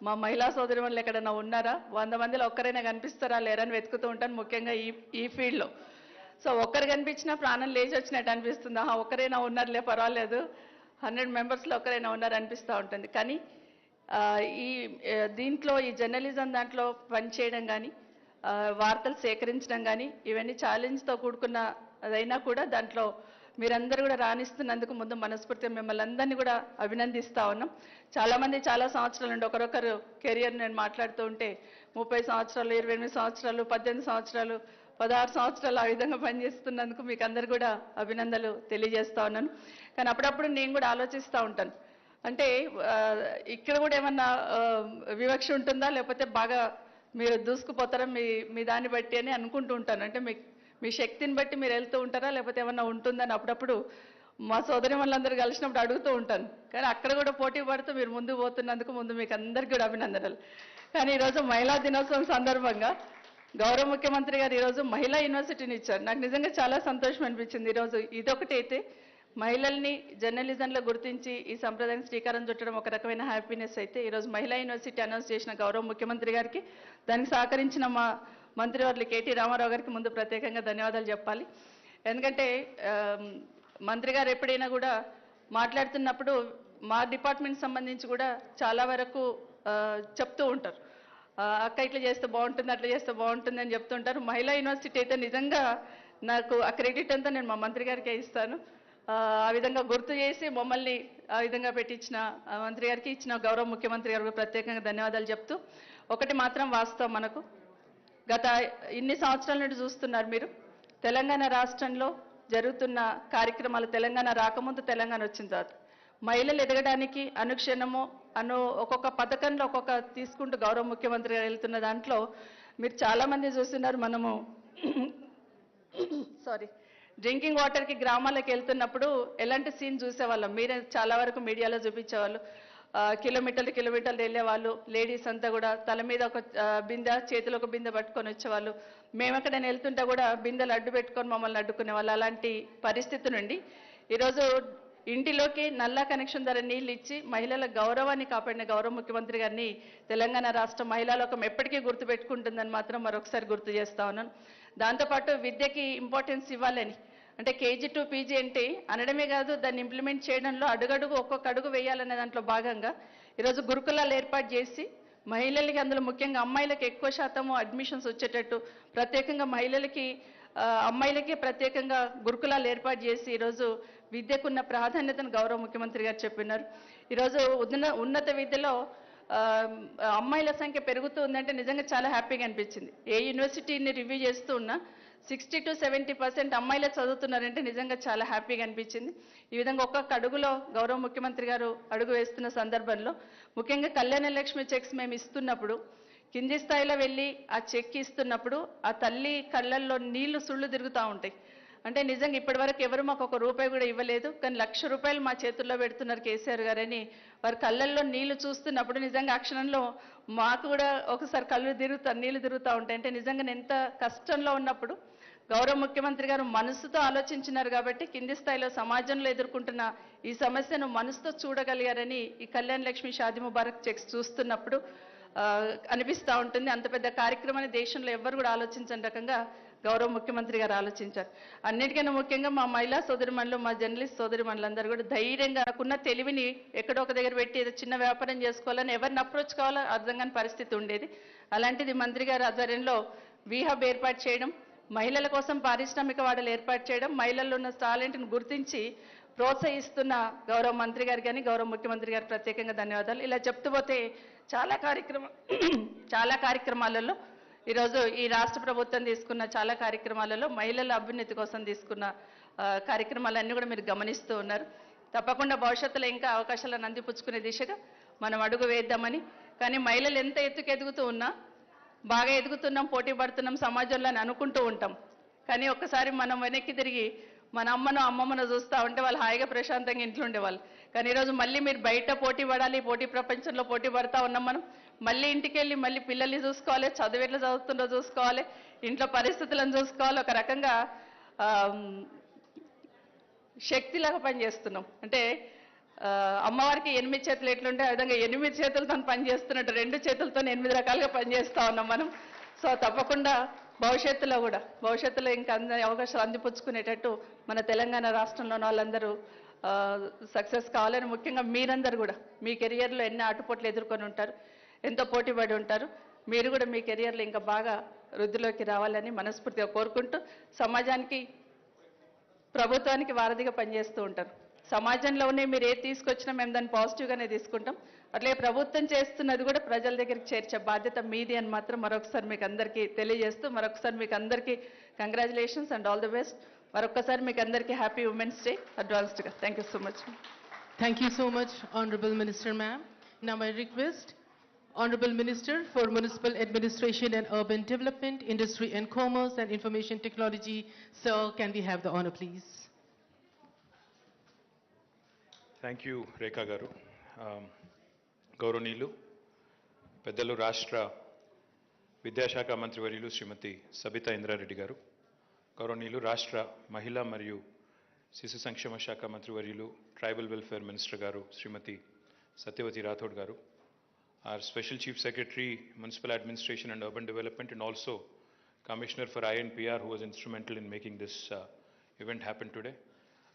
Speaker 3: మా మహిళా సోదరి వాళ్ళు ఎక్కడైనా ఉన్నారా, 100 మందిలో ఒక్కరైనా కనిపిస్తారా లేరని వెతుకుతూ ఉంటాను, ముఖ్యంగా ఈ ఫీల్డ్లో. సో ఒక్కరు కనిపించినా ప్రాణం లేచి వచ్చినట్టు అనిపిస్తుంది. ఒక్కరైనా ఉన్నారులే పర్వాలేదు, 100 మెంబర్స్లో ఒక్కరైనా ఉన్నారు అనిపిస్తూ ఉంటుంది. కానీ ఈ దీంట్లో ఈ జర్నలిజం దాంట్లో పనిచేయడం కానీ, వార్తలు సేకరించడం కానీ, ఇవన్నీ ఛాలెంజ్తో కూడుకున్న అదైనా కూడా దాంట్లో మీరందరూ కూడా రాణిస్తున్నందుకు ముందు మనస్ఫూర్తిగా మిమ్మల్ని అందరినీ కూడా అభినందిస్తూ ఉన్నాం. చాలామంది చాలా సంవత్సరాలు ఉండి ఒకరొకరు కెరియర్ నేను మాట్లాడుతూ ఉంటే 30 సంవత్సరాలు, 28 సంవత్సరాలు, 18 సంవత్సరాలు, 16 సంవత్సరాలు ఆ విధంగా పనిచేస్తున్నందుకు మీకు అందరు కూడా అభినందనలు తెలియజేస్తా ఉన్నాను. కానీ అప్పుడప్పుడు నేను కూడా ఆలోచిస్తూ ఉంటాను, అంటే ఇక్కడ కూడా ఏమన్నా వివక్ష ఉంటుందా, లేకపోతే బాగా మీరు దూసుకుపోతారా మీ దాన్ని బట్టి అని అనుకుంటూ ఉంటాను. అంటే మీ శక్తిని బట్టి మీరు వెళ్తూ ఉంటారా, లేకపోతే ఏమన్నా ఉంటుందని అప్పుడప్పుడు మా సోదరి వాళ్ళందరూ కలిసినప్పుడు అడుగుతూ ఉంటాను. కానీ అక్కడ కూడా పోటీ పడుతూ మీరు ముందుకు పోతున్నందుకు ముందు మీకు అందరికీ కూడా అభినందనలు. కానీ ఈరోజు మహిళా దినోత్సవం సందర్భంగా గౌరవ ముఖ్యమంత్రి గారు ఈరోజు మహిళా యూనివర్సిటీని ఇచ్చారు. నాకు నిజంగా చాలా సంతోషం అనిపించింది. ఈరోజు ఇదొకటి అయితే మహిళల్ని జర్నలిజంలో గుర్తించి ఈ సంప్రదాయానికి శ్రీకారం చుట్టడం ఒక రకమైన హ్యాపీనెస్ అయితే, ఈరోజు మహిళా యూనివర్సిటీ అనౌన్స్ చేసిన గౌరవ ముఖ్యమంత్రి గారికి, దానికి సహకరించిన మా మంత్రివర్యులు కేటీ రామారావు గారికి ముందు ప్రత్యేకంగా ధన్యవాదాలు చెప్పాలి. ఎందుకంటే మంత్రి గారు ఎప్పుడైనా కూడా మాట్లాడుతున్నప్పుడు మా డిపార్ట్మెంట్ సంబంధించి కూడా చాలా వరకు చెప్తూ ఉంటారు, అక్క ఇట్లా చేస్తే బాగుంటుంది, అట్లా చేస్తే బాగుంటుంది అని చెప్తుంటారు. మహిళా యూనివర్సిటీ అయితే నిజంగా నాకు ఆ క్రెడిట్ అంతా నేను మా మంత్రి గారికే ఇస్తాను. ఆ విధంగా గుర్తు చేసి మమ్మల్ని ఆ విధంగా పెట్టించిన మంత్రి గారికి, ఇచ్చిన గౌరవ ముఖ్యమంత్రి గారికి ప్రత్యేకంగా ధన్యవాదాలు చెప్తూ, ఒకటి మాత్రం వాస్తవం, మనకు గత ఇన్ని సంవత్సరాల నుండి చూస్తున్నారు మీరు తెలంగాణ రాష్ట్రంలో జరుగుతున్న కార్యక్రమాలు. తెలంగాణ రాకముందు, తెలంగాణ వచ్చిన తర్వాత మహిళలు ఎదగడానికి అనుక్షణము ఒక్కొక్క పథకంలో ఒక్కొక్క తీసుకుంటూ గౌరవ ముఖ్యమంత్రి గారు వెళ్తున్న దాంట్లో మీరు చాలామంది చూస్తున్నారు. మనము డ్రింకింగ్ వాటర్కి గ్రామాలకు వెళ్తున్నప్పుడు ఎలాంటి సీన్ చూసేవాళ్ళం, మీరే చాలా వరకు మీడియాలో చూపించేవాళ్ళు. కిలోమీటర్లు వెళ్ళేవాళ్ళు, లేడీస్ అంతా కూడా తల మీద ఒక బిందె, చేతిలో ఒక బిందె పట్టుకొని వచ్చేవాళ్ళు. మేము ఎక్కడైనా వెళ్తుంటే కూడా బిందెలు అడ్డు పెట్టుకొని మమ్మల్ని అడ్డుకునే వాళ్ళు. అలాంటి పరిస్థితి నుండి ఈరోజు ఇంటిలోకి నల్లా కనెక్షన్ ద్వారా నీళ్ళు ఇచ్చి మహిళల గౌరవాన్ని కాపాడిన గౌరవ ముఖ్యమంత్రి గారిని తెలంగాణ రాష్ట్ర మహిళా లోకం ఎప్పటికీ గుర్తుపెట్టుకుంటుందని మాత్రం మరొకసారి గుర్తు చేస్తా ఉన్నాను. దాంతోపాటు విద్యకి ఇంపార్టెన్స్ ఇవ్వాలని, అంటే కేజీ టు పీజీ అంటే అనడమే కాదు, దాన్ని ఇంప్లిమెంట్ చేయడంలో అడుగడుగు ఒక్కొక్క అడుగు వేయాలనే దాంట్లో భాగంగా ఈరోజు గురుకులాలు ఏర్పాటు చేసి మహిళలకి, అందులో ముఖ్యంగా అమ్మాయిలకు ఎక్కువ శాతము అడ్మిషన్స్ వచ్చేటట్టు ప్రత్యేకంగా మహిళలకి, అమ్మాయిలకి ప్రత్యేకంగా గురుకులాలు ఏర్పాటు చేసి ఈరోజు విద్యకున్న ప్రాధాన్యతను గౌరవ ముఖ్యమంత్రి గారు చెప్పినారు. ఈరోజు ఉన్నత విద్యలో అమ్మాయిల సంఖ్య పెరుగుతూ ఉందంటే నిజంగా చాలా హ్యాపీగా అనిపించింది. ఏ యూనివర్సిటీని రివ్యూ చేస్తూ ఉన్నా 60-70% అమ్మాయిలే చదువుతున్నారంటే నిజంగా చాలా హ్యాపీగా అనిపించింది. ఈ విధంగా ఒక్కొక్క అడుగులో గౌరవ ముఖ్యమంత్రి గారు అడుగు వేస్తున్న సందర్భంలో ముఖ్యంగా కళ్యాణ లక్ష్మి చెక్స్ మేము ఇస్తున్నప్పుడు కింది స్థాయిలో వెళ్ళి ఆ చెక్ ఇస్తున్నప్పుడు ఆ తల్లి కళ్ళల్లో నీళ్లు సుళ్ళు తిరుగుతూ ఉంటాయి. అంటే నిజంగా ఇప్పటివరకు ఎవరు మాకు ఒక రూపాయి కూడా ఇవ్వలేదు, కానీ ₹1,00,000 మా చేతుల్లో పెడుతున్నారు కేసీఆర్ గారని వారి కళ్ళల్లో నీళ్లు చూస్తున్నప్పుడు నిజంగా ఆ క్షణంలో మాకు కూడా ఒకసారి నీళ్లు తిరుగుతూ ఉంటాయి. అంటే నిజంగా ఎంత కష్టంలో ఉన్నప్పుడు గౌరవ ముఖ్యమంత్రి గారు మనసుతో ఆలోచించినారు కాబట్టి కింది స్థాయిలో సమాజంలో ఎదుర్కొంటున్న ఈ సమస్యను మనసుతో చూడగలిగారని ఈ కళ్యాణ్ లక్ష్మి షాదీ ముబారక్ చెక్స్ చూస్తున్నప్పుడు అనిపిస్తూ ఉంటుంది. అంత పెద్ద కార్యక్రమాన్ని దేశంలో ఎవ్వరు కూడా ఆలోచించని రకంగా గౌరవ ముఖ్యమంత్రి గారు ఆలోచించారు. అన్నిటికన్నా ముఖ్యంగా మా మహిళా సోదరిమణులు, మా జర్నలిస్ట్ సోదరిమణులందరూ కూడా ధైర్యంగా నాకున్న తెలివిని ఎక్కడో ఒక దగ్గర పెట్టి ఏదో చిన్న వ్యాపారం చేసుకోవాలని ఎవరిని అప్రోచ్ కావాలో అర్థం కాని పరిస్థితి ఉండేది. అలాంటిది మంత్రి గారి ఆధ్వర్యంలో వీహబ్ ఏర్పాటు చేయడం, మహిళల కోసం పారిశ్రామిక వాడలు ఏర్పాటు చేయడం, మహిళల్లో ఉన్న టాలెంట్ను గుర్తించి ప్రోత్సహిస్తున్న గౌరవ మంత్రి గారు కానీ గౌరవ ముఖ్యమంత్రి గారు ప్రత్యేకంగా ధన్యవాదాలు. ఇలా చెప్తూ పోతే చాలా కార్యక్రమాలలో ఈరోజు ఈ రాష్ట్ర ప్రభుత్వం తీసుకున్న చాలా కార్యక్రమాలలో మహిళల అభ్యున్నతి కోసం తీసుకున్న కార్యక్రమాలన్నీ కూడా మీరు గమనిస్తూ ఉన్నారు. తప్పకుండా భవిష్యత్తులో ఇంకా అవకాశాలను అందిపుచ్చుకునే దిశగా మనం అడుగు వేద్దామని. కానీ మహిళలు ఎంత ఎత్తుకెదుగుతూ ఉన్నా బాగా ఎదుగుతున్నాం, పోటీ పడుతున్నాం సమాజంలో అని అనుకుంటూ ఉంటాం. కానీ ఒక్కసారి మనం వెనక్కి తిరిగి మన అమ్మమ్మను చూస్తూ ఉంటే వాళ్ళు హాయిగా ప్రశాంతంగా ఇంట్లో ఉండేవాళ్ళు. కానీ ఈరోజు మళ్ళీ మీరు బయట పోటీ పడాలి, పోటీ ప్రపంచంలో పోటీ పడతా ఉన్నాం మనం. మళ్ళీ ఇంటికి వెళ్ళి మళ్ళీ పిల్లల్ని చూసుకోవాలి, చదువు ఎట్లా చదువుతుందో చూసుకోవాలి, ఇంట్లో పరిస్థితులను చూసుకోవాలి. ఒక రకంగా శక్తిలాగా పనిచేస్తున్నాం. అంటే అమ్మవారికి 8 చేతులు ఎట్లుంటే ఆ విధంగా 8 చేతులతో పనిచేస్తున్నట్టు 2 చేతులతో 8 రకాలుగా పనిచేస్తూ ఉన్నాం మనం. సో తప్పకుండా భవిష్యత్తులో ఇంకా అవకాశాలు అందిపుచ్చుకునేటట్టు మన తెలంగాణ రాష్ట్రంలో వాళ్ళందరూ సక్సెస్ కావాలని, ముఖ్యంగా మీరందరూ కూడా మీ కెరియర్లో ఎన్ని ఆటుపోట్లు ఎదుర్కొని ఉంటారు, ఎంతో పోటీపడి ఉంటారు. మీరు కూడా మీ కెరియర్లో ఇంకా బాగా వృద్ధిలోకి రావాలని మనస్ఫూర్తిగా కోరుకుంటూ, సమాజానికి ప్రభుత్వానికి వారధిగా పనిచేస్తూ ఉంటారు. సమాజంలోనే మీరు ఏది తీసుకొచ్చినా మేము దాన్ని పాజిటివ్గానే తీసుకుంటాం. అట్లే ప్రభుత్వం చేస్తున్నది కూడా ప్రజల దగ్గరికి చేర్చే బాధ్యత మీది అని మాత్రం మరొకసారి మీకు అందరికీ తెలియజేస్తూ, మరొకసారి మీకు అందరికీ congratulations and all the best. మరొకసారి మీకు అందరికీ హ్యాపీ ఉమెన్స్ డే అడ్వాన్స్డ్గా. Thank you so much.
Speaker 1: Thank you so much, Honorable Minister Ma'am. Now I request Honorable Minister for Municipal Administration and Urban Development, Industry and Commerce and Information Technology. Sir, can we have the honor, please?
Speaker 4: Thank you Rekha garu. గౌరవనీయులు పెద్దలు రాష్ట్ర విద్యాశాఖ మంత్రివర్యులు శ్రీమతి సబితా ఇంద్రారెడ్డి గారు, గౌరవనీయులు రాష్ట్ర మహిళా మరియు శిశు సంక్షేమ శాఖ మంత్రివర్యులు ట్రైబల్ వెల్ఫేర్ మినిస్టర్ గారు శ్రీమతి సత్యవతి రాథోడ్ గారు, our Special Chief Secretary, Municipal Administration and Urban Development, and also Commissioner for INPR, who was instrumental in making this event happen today,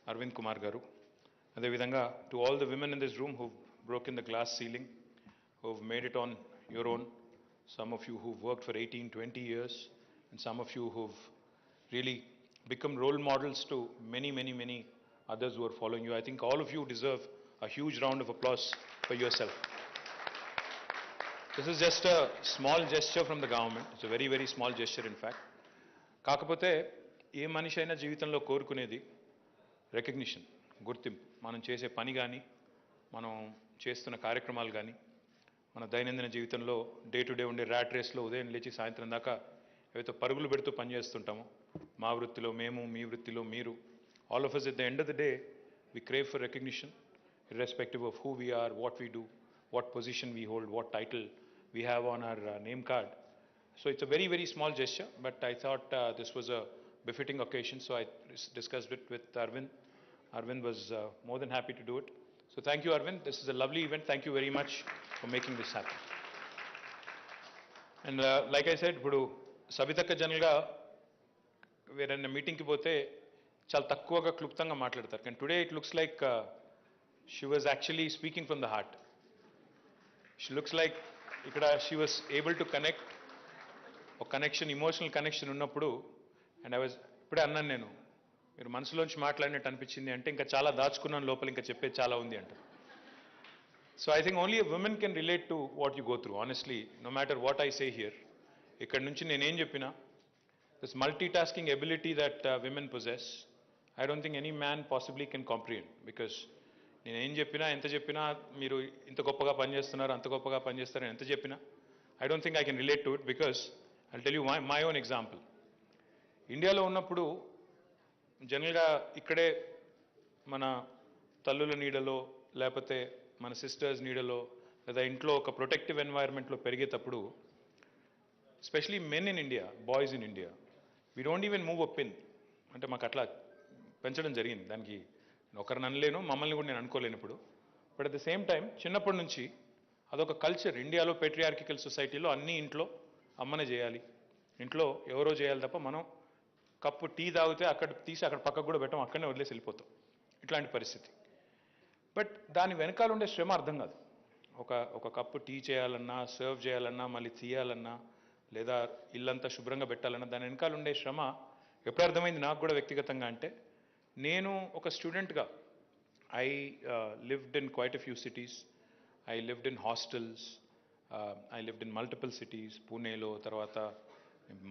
Speaker 4: Arvind Kumar garu. Adevidhanga, to all the women in this room who've broken the glass ceiling, who've made it on your own, some of you who've worked for 18-20 years, and some of you who've really become role models to many others who are following you. I think all of you deserve a huge round of applause for yourself. This is just a small gesture from the government. It's a very small gesture in fact. కాకపోతే ఏ మనిషి అయినా జీవితంలో కోరుకునేది recognition, గుర్తింపు. మనం చేసే పని కానీ, మనం చేస్తున్న కార్యక్రమాలు కానీ, మన దైనందిన జీవితంలో డే టు డే ఉండే ర్యాట్ రేస్లో ఉదయం లేచి సాయంత్రం దాకా ఏవైతే పరుగులు పెడుతూ పనిచేస్తుంటామో, మా వృత్తిలో మేము, మీ వృత్తిలో మీరు, all of us at the end of the day, we crave for recognition, irrespective of who we are, what we do, what position we hold, what title we have on our name card. So it's a very small gesture, but I thought this was a befitting occasion, so I discussed it with Arvind. Arvind was more than happy to do it. So thank you, Arvind. This is a lovely event. Thank you very much for making this happen. And like I said, ఇప్పుడు సబితక్క జనరల్గా వేరైనా మీటింగ్కి పోతే చాలా తక్కువగా క్లుప్తంగా మాట్లాడతారు, కానీ today it looks like she was actually speaking from the heart. She looks like ఇక్కడ she was able to connect, ఒక కనెక్షన్, ఇమోషనల్ కనెక్షన్ ఉన్నప్పుడు. అండ్ ఐ వాజ్ ఇప్పుడే అన్నాను నేను, మీరు మనసులోంచి మాట్లాడినట్టు అనిపించింది అంటే ఇంకా చాలా దాచుకున్నాను లోపల, ఇంకా చెప్పేది చాలా ఉంది అంట. So I think only a women can relate to what you go through. Honestly, no matter what I say here, ఇక్కడ నుంచి నేనేం చెప్పినా this multitasking ability that women possess, I don't think any man possibly can comprehend, because నేను ఏం చెప్పినా ఎంత చెప్పినా మీరు ఇంత గొప్పగా పనిచేస్తున్నారు అంత గొప్పగా పనిచేస్తారని ఎంత చెప్పినా I don't think I can relate to it, because I tell you my own example. ఇండియాలో ఉన్నప్పుడు జనరల్గా ఇక్కడే మన తల్లుల నీడలో లేకపోతే మన సిస్టర్స్ నీడలో లేదా ఇంట్లో ఒక ప్రొటెక్టివ్ ఎన్వైర్న్మెంట్లో పెరిగేటప్పుడు, especially men in India, boys in India, we don't even move a pin. అంటే మాకు అట్లా పెంచడం జరిగింది. దానికి ఒకరిని అనలేను, మమ్మల్ని కూడా నేను అనుకోలేను ఇప్పుడు. But at the same time చిన్నప్పటి నుంచి అదొక కల్చర్. ఇండియాలో పేట్రియార్కికల్ సొసైటీలో అన్ని ఇంట్లో అమ్మనే చేయాలి, ఇంట్లో ఎవరో చేయాలి తప్ప మనం కప్పు టీ తాగితే అక్కడ తీసి అక్కడ పక్కకు కూడా పెట్టాం, అక్కడనే వదిలేసి వెళ్ళిపోతాం. ఇట్లాంటి పరిస్థితి. బట్ దాని వెనకాల ఉండే శ్రమ అర్థం కాదు. ఒక కప్పు టీ చేయాలన్నా, సర్వ్ చేయాలన్నా, మళ్ళీ తీయాలన్నా, లేదా ఇల్లంతా శుభ్రంగా పెట్టాలన్నా దాని వెనకాల ఉండే శ్రమ ఎప్పుడు అర్థమైంది నాకు కూడా వ్యక్తిగతంగా అంటే, నేను ఒక స్టూడెంట్గా I lived in quite a few cities, I lived in hostels, I lived in multiple cities, పూణేలో, తర్వాత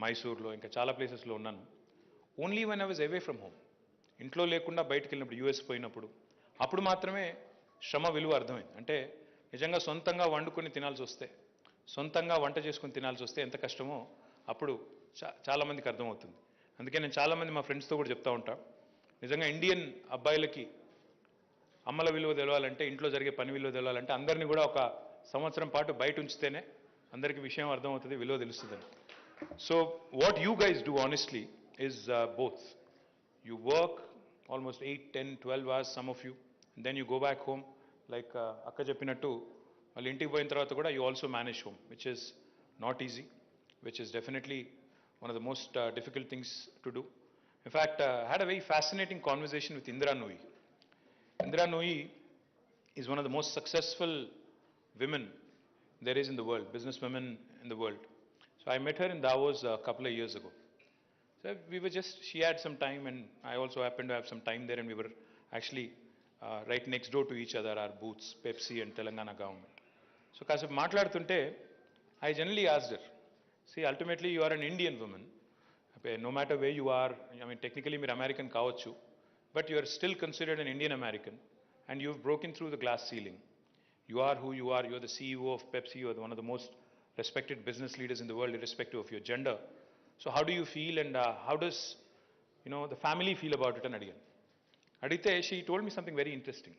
Speaker 4: మైసూర్లో, ఇంకా చాలా ప్లేసెస్లో ఉన్నాను. Only when I was away from home, ఇంట్లో లేకుండా బయటకు వెళ్ళినప్పుడు, యూఎస్ పోయినప్పుడు, అప్పుడు మాత్రమే శ్రమ విలువ అర్థమైంది. అంటే నిజంగా సొంతంగా వండుకొని తినాల్సి వస్తే, సొంతంగా వంట చేసుకొని తినాల్సి వస్తే ఎంత కష్టమో అప్పుడు చాలామందికి అర్థమవుతుంది. అందుకే నేను చాలామంది మా ఫ్రెండ్స్తో కూడా చెప్తా ఉంటా, నిజంగా ఇండియన్ అబ్బాయిలకి అమ్మల విలువ తెలవాలంటే, ఇంట్లో జరిగే పని విలువ తెలవాలంటే అందరినీ కూడా ఒక సంవత్సరం పాటు బయట ఉంచితేనే అందరికీ విషయం అర్థమవుతుంది, విలువ తెలుస్తుందని. So what you guys do honestly is both. You work almost 8, 10, 12 hours, some of you, and then you go back home, like akka cheppinattu malli intiki poyin tarvata kuda you also manage home, which is not easy, which is definitely one of the most difficult things to do. In fact, I had a very fascinating conversation with Indra Nooyi. Indra Nooyi is one of the most successful women there is in the world, business women in the world. So I met her in Davos a couple of years ago. So we were just, she had some time and I also happened to have some time there, and we were actually right next door to each other, our booths, Pepsi and Telangana government. So kasepu maatladutunte I generally asked her, see, ultimately you are an Indian woman, no matter where you are, I mean technically meer American kavachu, but you are still considered an Indian American, and you've broken through the glass ceiling. You are who you are, you are the CEO of Pepsi, you are one of the most respected business leaders in the world irrespective of your gender. So how do you feel, and how does the family feel about it? And అడిగితే she told me something very interesting.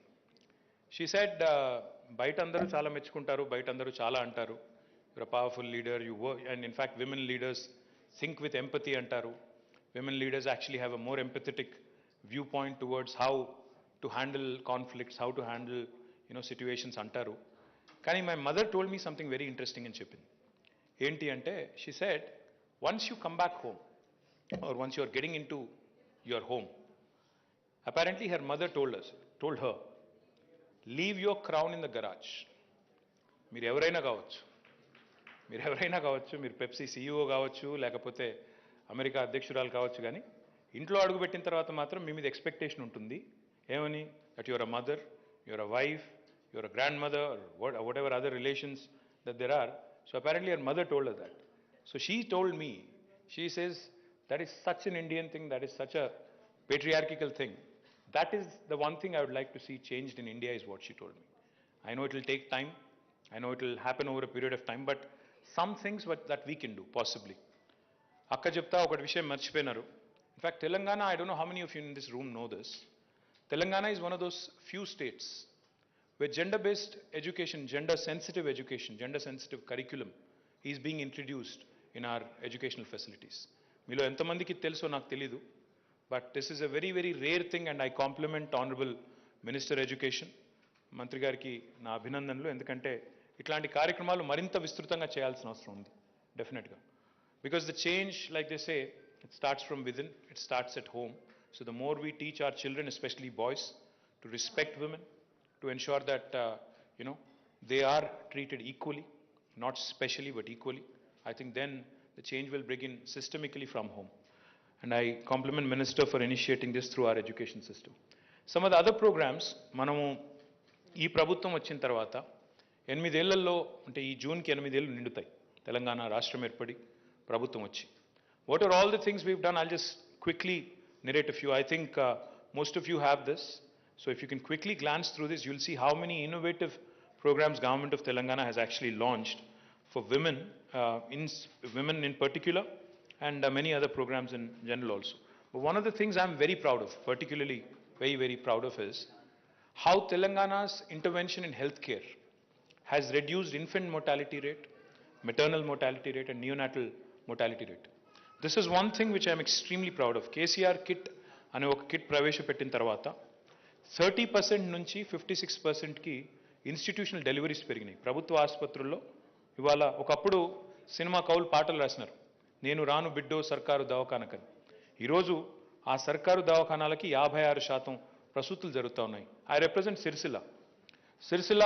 Speaker 4: She said, బయట అందరూ చాలా మెచ్చుకుంటారు, బయట అందరూ చాలా అంటారు, you're a powerful leader, you work, and in fact women leaders think with empathy అంటారు. Women leaders actually have a more empathetic viewpoint towards how to handle conflicts, how to handle situations అంటారు. కానీ my mother told me something very interesting అని చెప్పింది. ఏంటి అంటే, she said, once you come back home, or once you are getting into your home, apparently her mother told her, leave your crown in the garage. మీరు ఎవరైనా కావచ్చు, మీరు Pepsi CEO కావచ్చు, లేకపోతే అమెరికా అధ్యక్షురాలు కావచ్చు, కానీ ఇంట్లో అడుగుపెట్టిన తర్వాత మాత్రం మీ మీద ఎక్స్పెక్టేషన్ ఉంటుంది. ఏమని? That your a mother, your a wife, your a grandmother, whatever other relations that there are. So apparently her mother told her that. So she told me, she says, that is such an Indian thing, that is such a patriarchal thing. That is the one thing I would like to see changed in India, is what she told me. I know it will take time, I know it will happen over a period of time, but some things that we can do, possibly. Akka chepta okati vishayam marchipoyaru. In fact, Telangana, I don't know how many of you in this room know this, Telangana is one of those few states where gender-based education, gender-sensitive curriculum is being introduced in our educational facilities. మీలో ఎంతమందికి తెలుసో నాకు తెలీదు, but this is a very very rare thing, and I complement honourable minister education, మంత్రి గారికి నా అభినందనలు. ఎందుకంటే ఇట్లాంటి కార్యక్రమాలు మరింత విస్తృతంగా చేయాల్సిన అవసరం ఉంది డెఫినెట్గా. Because the change, like they say, it starts from within, it starts at home. So the more we teach our children, especially boys, to respect women, to ensure that they are treated equally, not specially but equally, I think then the change will begin systemically from home. And I compliment Minister for initiating this through our education system. Some of the other programs, మనము ఈ ప్రభుత్వం వచ్చిన తర్వాత 8 ఏళ్లలో, అంటే ఈ జూన్కి 8 ఏళ్ళు నిండుతాయి తెలంగాణ రాష్ట్రం ఏర్పడి ప్రభుత్వం వచ్చి. What are all the things we've done? I'll just quickly narrate a few. I think most of you have this. So if you can quickly glance through this, you'll see how many innovative programs Government of Telangana has actually launched for women, women in particular, and many other programs in general also. But one of the things I'm very proud of, particularly very, very proud of, is how Telangana's intervention in healthcare has reduced infant mortality rate, maternal mortality rate, and neonatal mortality rate. This is one thing which I'm extremely proud of. KCR kit అనే ఒక kit ప్రవేశపెట్టిన తర్వాత 30% నుంచి 56%కి institutional deliveries పెరిగినాయి ప్రభుత్వ ఆసుపత్రుల్లో. ఇవాళ ఒకప్పుడు సినిమా కౌలు పాటలు రాసినారు, నేను రాను బిడ్డో సర్కారు దవాఖానకని. ఈరోజు ఆ సర్కారు దవాఖానాలకి 56% ప్రసూతులు జరుగుతూ ఉన్నాయి. ఐ రిప్రజెంట్ సిరిసిల్ల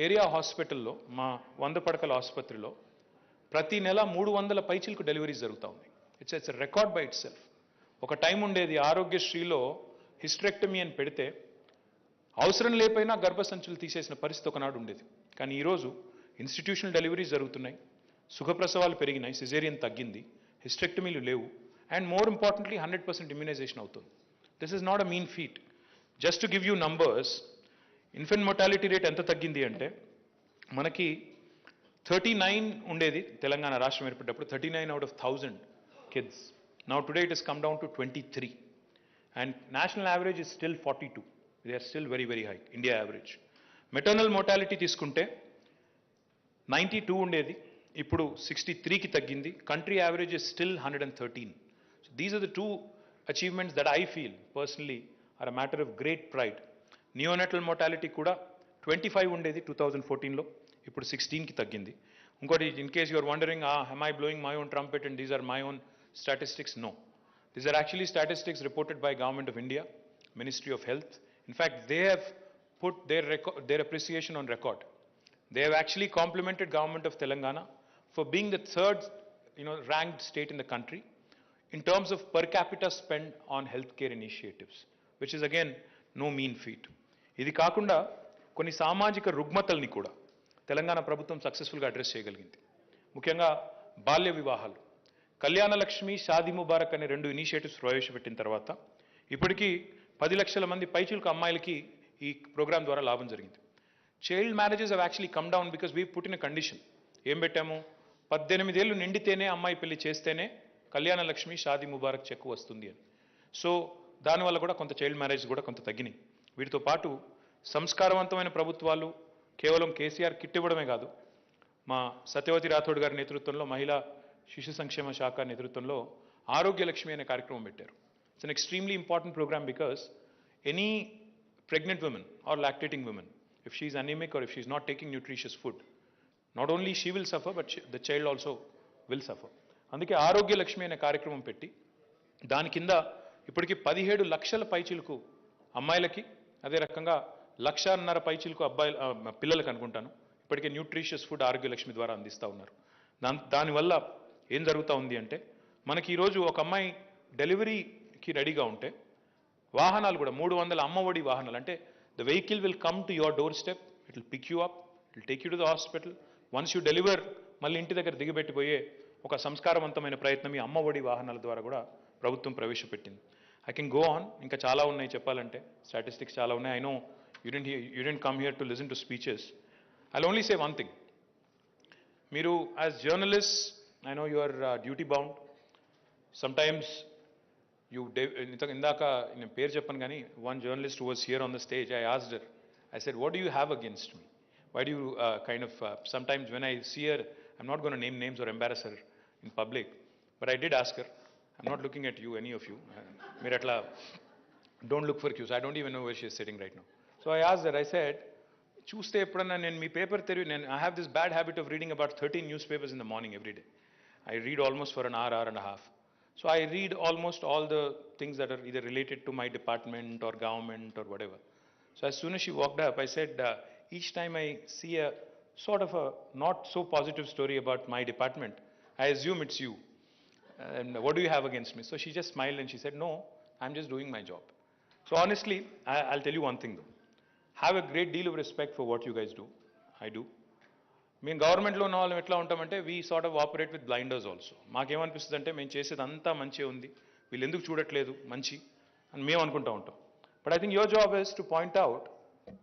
Speaker 4: ఏరియా హాస్పిటల్లో, మా 100 పడకల ఆసుపత్రిలో ప్రతి నెల 300 పైచిలకు డెలివరీస్ జరుగుతూ ఉన్నాయి. It's record by it self. ఒక టైం ఉండేది ఆరోగ్యశ్రీలో హిస్టరెక్టమీ అని పెడితే అవసరం లేకపోయినా గర్భసంచులు తీసేసిన పరిస్థితి ఒకనాడు ఉండేది. కానీ ఈరోజు ఇన్స్టిట్యూషనల్ డెలివరీస్ జరుగుతున్నాయి, సుఖప్రసవాలు పెరిగినాయి, సిజేరియన్ తగ్గింది, హిస్టరెక్టమీలు లేవు, అండ్ మోర్ ఇంపార్టెంట్లీ 100% ఇమ్యునైజేషన్ అవుతుంది. This is not a mean feet. Just to give you numbers, infant mortality rate ఎంత తగ్గింది అంటే మనకి 39 ఉండేది తెలంగాణ రాష్ట్రం ఏర్పడ్డప్పుడు, 39 out of 1000 kids. Now today it has come down to 23. And national average is still 42. They are still very, very high, India average. Maternal mortality తీసుకుంటే 92 ఉండేది, ఇప్పుడు 63కి తగ్గింది. Country average is still 113. So these are the two achievements that I feel personally are a matter of great pride. Neonatal mortality కూడా 25 ఉండేది 2014లో, ఇప్పుడు 16కి తగ్గింది. ఇంకోటి, in case you are wondering, am I blowing my own trumpet and these are my own statistics? No. These are actually statistics reported by Government of India, Ministry of Health. In fact, they have put their appreciation on record. They have actually complimented Government of Telangana for being the third, ranked state in the country in terms of per capita spend on healthcare initiatives, which is again no mean feat. ఇది కాకుండా కొన్ని సామాజిక రుగ్మతల్ని కూడా తెలంగాణ ప్రభుత్వం సక్సెస్ఫుల్గా address చేయగలిగింది. ముఖ్యంగా బాల్య వివాహాలు, కళ్యాణ లక్ష్మి, షాదీ ముబారక్ అనే 2 ఇనిషియేటివ్స్ ప్రవేశపెట్టిన తర్వాత ఇప్పటికీ 10 లక్షల మంది పైచిలకు అమ్మాయిలకి ఈ ప్రోగ్రామ్ ద్వారా లాభం జరిగింది. Child marriages have actually come down because we put in a condition. ఏం పెట్టాము? 18 ఏళ్ళు నిండితేనే అమ్మాయి పెళ్లి చేస్తేనే కళ్యాణ లక్ష్మి, షాదీ ముబారక్ చెక్ వస్తుంది అని. సో దానివల్ల కూడా కొంత చైల్డ్ మ్యారేజ్ కూడా కొంత తగ్గినాయి. వీటితో పాటు సంస్కారవంతమైన ప్రభుత్వాలు కేవలం కేసీఆర్ కిట్ ఇవ్వడమే కాదు, మా సత్యవతి రాథోడ్ గారి నేతృత్వంలో, మహిళా శిశు సంక్షేమ శాఖ నేతృత్వంలో ఆరోగ్య లక్ష్మి అనే కార్యక్రమం పెట్టారు. It's an extremely important programme because any pregnant women or lactating women, if she is anemic or if she is not taking nutritious food, not only she will suffer but the child also will suffer. అందుకే ఆరోగ్య లక్ష్మి అనే కార్యక్రమం పెట్టి దాని కింద ఇప్పటికీ 17 లక్షల పైచిలకు అమ్మాయిలకి, అదే రకంగా 1.5 పైచిలకు పిల్లలకు అనుకుంటాను ఇప్పటికే న్యూట్రిషియస్ ఫుడ్ ఆరోగ్య లక్ష్మి ద్వారా అందిస్తూ ఉన్నారు. దానివల్ల ఏం జరుగుతూ ఉంది అంటే మనకి ఈరోజు ఒక అమ్మాయి డెలివరీకి రెడీగా ఉంటే వాహనాలు కూడా 300 అమ్మఒడి వాహనాలు, అంటే the vehicle will come to your doorstep, it will pick you up, it will take you to the hospital, once you deliver మళ్ళీ ఇంటి దగ్గర దిగబెట్టిపోయే ఒక సంస్కారవంతమైన ప్రయత్నం ఈ అమ్మఒడి వాహనాల ద్వారా కూడా ప్రభుత్వం ప్రవేశపెట్టింది. ఐ కెన్ గో ఆన్, ఇంకా చాలా ఉన్నాయి చెప్పాలంటే, స్టాటిస్టిక్స్ చాలా ఉన్నాయి. I know you didn't come here to listen to speeches. I will only say one thing. మీరు as journalist, I know you are duty bound. Sometimes ఇందాక నేను పేరు చెప్పాను కానీ one journalist who was here on the stage, I asked her, I said what do you have against me? Why do you kind of, sometimes when I see her, I'm not going to name names or embarrass her in public, but I did ask her, I'm not looking at you, any of you, మీరు అట్లా don't look for cues, I don't even know where she is sitting right now. So I asked her, I said, చూస్తే ఎప్పుడన్నా నేను మీ paper I have this bad habit of reading about 13 newspapers in the morning every day. I read almost for an hour, hour and a half. So I read almost all the things that are either related to my department or government or whatever. So as soon as she walked up, I said, each time I see a sort of a not so positive story about my department, I assume it's you. And what do you have against me? So she just smiled and she said, no, I'm just doing my job. So honestly, I'll tell you one thing though. Have a great deal of respect for what you guys do. I do. మేము గవర్నమెంట్లో ఉన్న వాళ్ళం ఎట్లా ఉంటామంటే we sort of operate with blinders also. మాకేమనిపిస్తుంది అంటే మేము చేసేది అంతా మంచిగా ఉంది, వీళ్ళు ఎందుకు చూడట్లేదు మంచి అని మేము అనుకుంటూ ఉంటాం. But I think your job is to point out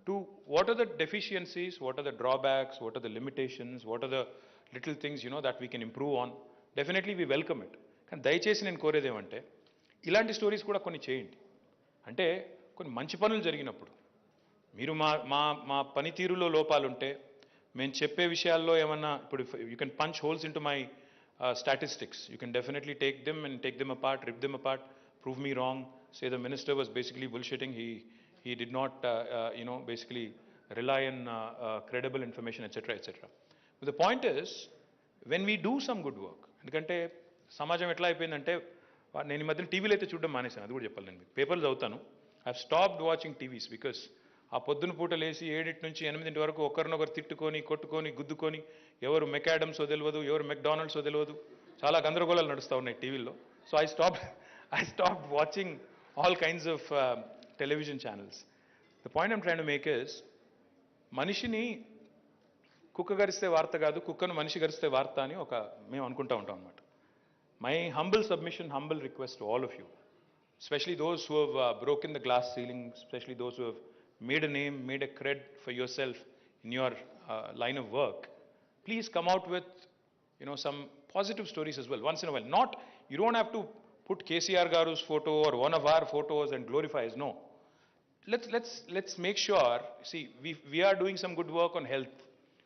Speaker 4: to what are the deficiencies, what are the drawbacks, what are the limitations, what are the little things that we can improve on. Definitely we welcome it. కానీ దయచేసి నేను కోరేది ఏమంటే ఇలాంటి stories కూడా కొన్ని చేయండి. అంటే కొన్ని మంచి పనులు జరిగినప్పుడు మీరు మా మా మా పనితీరులో లోపాలుంటే, మేము చెప్పే విషయాల్లో ఏమన్నా, ఇప్పుడు you can punch holes in to my statistics, you can definitely take them and take them apart, rip them apart, prove me wrong, say the minister was basically bullshitting, he did not basically rely on credible information, etc., etc. But the point is, when we do some good work, ఎందుకంటే సమాజం ఎట్లా అయిపోయిందంటే, నేను ఈ మధ్యన టీవీలో అయితే చూడడం మానేశాను, అది కూడా చెప్పాలి. నేను పేపర్లు చదువుతాను. I have stopped watching TVs because ఆ పొద్దున పూట లేసి 7 నుంచి 8 వరకు ఒకరినొకరు తిట్టుకొని కొట్టుకొని గుద్దుకొని, ఎవరు మెకాడమ్సో తెలియదు, ఎవరు మెక్డానల్డ్సో తెలియదు, చాలా గందరగోళాలు నడుస్తూ ఉన్నాయి టీవీల్లో. So I stopped watching all kinds of television channels. The point I'm trying to make is, మనిషిని కుక్క గరిస్తే వార్త కాదు, కుక్కను మనిషి గరిస్తే వార్త అని మేము అనుకుంటూ ఉంటాం అన్నమాట. My humble submission, humble request to all of you, especially those who have broken the glass ceiling, especially those who have made a name, made a cred for yourself in your line of work, please come out with some positive stories as well once in a while. Not, you don't have to put KCR Garu's photo or one of our photos and glorify us. No. Let's make sure, see, we are doing some good work on health,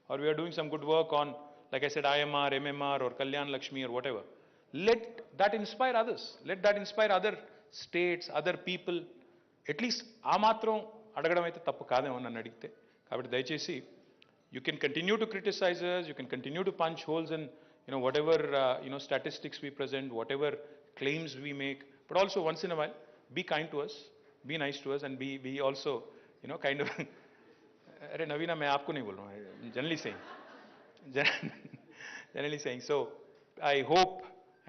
Speaker 4: or we are doing some good work on, like I said, IMR, MMR, or Kalyan Lakshmi, or whatever. Let that inspire others. Let that inspire other states, other people. At least ఆ మాత్రం అడగడం అయితే తప్పు కాదేమో నన్ను అడిగితే. కాబట్టి దయచేసి you can continue to criticize us, you can continue to punch holes in whatever statistics we present, whatever claims we make, but also once in a while be kind to us, be nice to us, and be also kind of अरे नवीना मैं आपको नहीं बोल रहा हूँ, generally saying. So I hope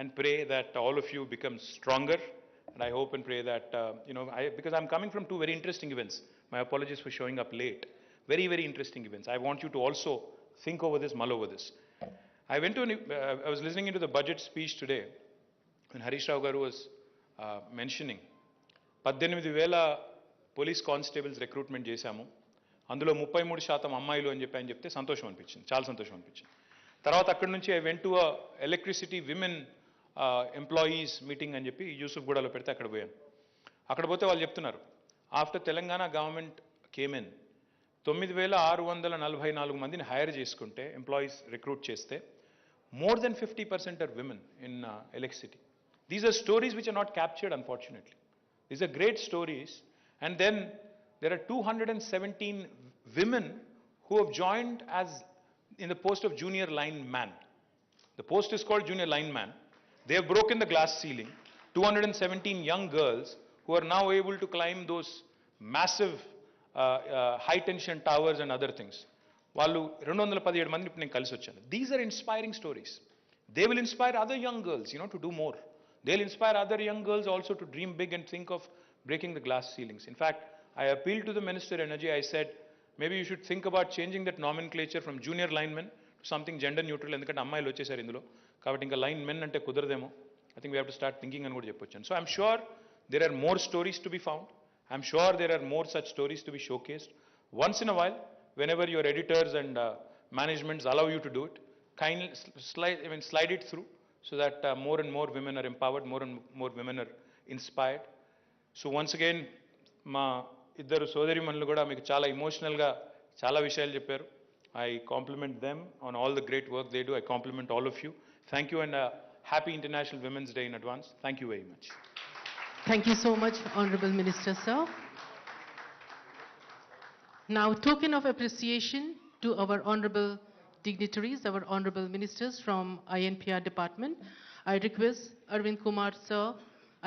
Speaker 4: and pray that all of you become stronger, and I hope and pray that because I'm coming from two very interesting events. My apologies for showing up late. Very, very interesting events. I want you to also think over this, mull over this. I was listening into the budget speech today, when Harish Rao Garu was mentioning 18,000 police constables recruitment చేశాము, అందులో 33% అమ్మాయిలు అని చెప్పి ఆయన చెప్తే సంతోషం అనిపించింది, చాలా సంతోషం అనిపించింది. తర్వాత అక్కడి నుంచి I went to electricity women employees meeting అని చెప్పి యూసుఫ్గూడలో పెడితే అక్కడ పోయాను. అక్కడ పోతే వాళ్ళు చెప్తున్నారు, after Telangana government came in 9,644 మందిని హైర్ చేసుకుంటే, ఎంప్లాయీస్ రిక్రూట్ చేస్తే, more than 50% are women in electricity. These are stories which are not captured, unfortunately. These are great stories. And then there are 217 women who have joined as in the post of junior lineman. The post is called junior lineman. They have broken the glass ceiling. 217 young girls who are now able to climb those massive high tension towers and other things. వాళ్ళు 217 మందిని ఇప్పుడు నేను కలిసి వచ్చాను. These are inspiring stories. They will inspire other young girls to do more. They will inspire other young girls also to dream big and think of breaking the glass ceilings. In fact I appeal to the minister energy. I said maybe you should think about changing that nomenclature from junior line men to something gender neutral. ఎందుకంటే అమ్మాయిలు వచ్చేసారు ఇందులో, కాబట్టి ఇంకా line men అంటే కుదరదేమో. I think we have to start thinking అని కూడా చెప్పొచ్చాను. So I'm sure there are more stories to be found. I'm sure there are more such stories to be showcased. Once in a while, whenever your editors and managements allow you to do it, kindly slide it through so that more and more women are empowered, more and more women are inspired. So once again, మా ఇద్దరు సోదరిమణులు కూడా మీకు చాలా ఎమోషనల్గా చాలా విషయాలు చెప్పారు. I compliment them on all the great work they do. I compliment all of you. Thank you, and happy International Women's Day in advance. Thank you very much.
Speaker 1: Thank you so much, Honorable Minister, sir. Now, token of appreciation to our honorable dignitaries, our honorable ministers from INPR department, I request Arvind Kumar sir,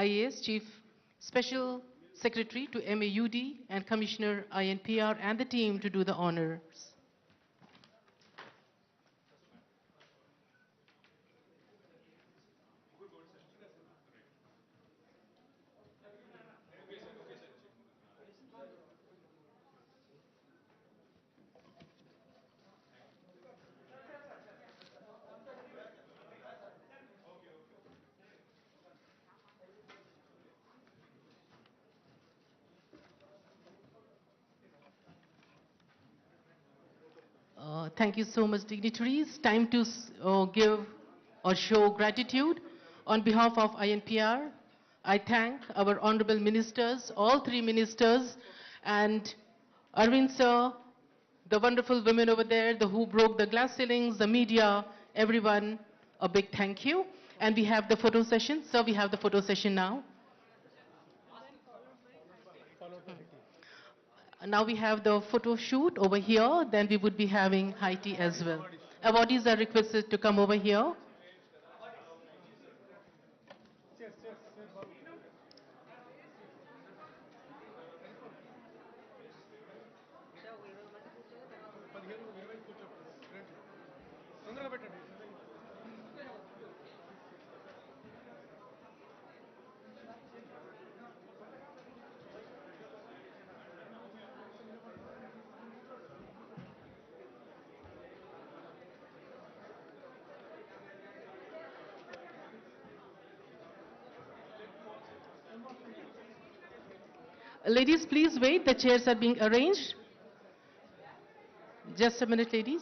Speaker 1: IAS Chief Special Secretary to MAUD and Commissioner INPR and the team to do the honors. Thank you so much, dignitaries. Time to give or show gratitude. On behalf of INPR, I thank our honorable ministers, all three ministers, and Arvind sir, the wonderful women over there, the who broke the glass ceilings, the media, everyone, a big thank you. And we have the photo session. Sir, we have the photo session now. Now we have the photo shoot over here. Then we would be having high tea as well. Awardees are requested to come over here. Ladies, please wait. The chairs are being arranged. Just a minute, ladies.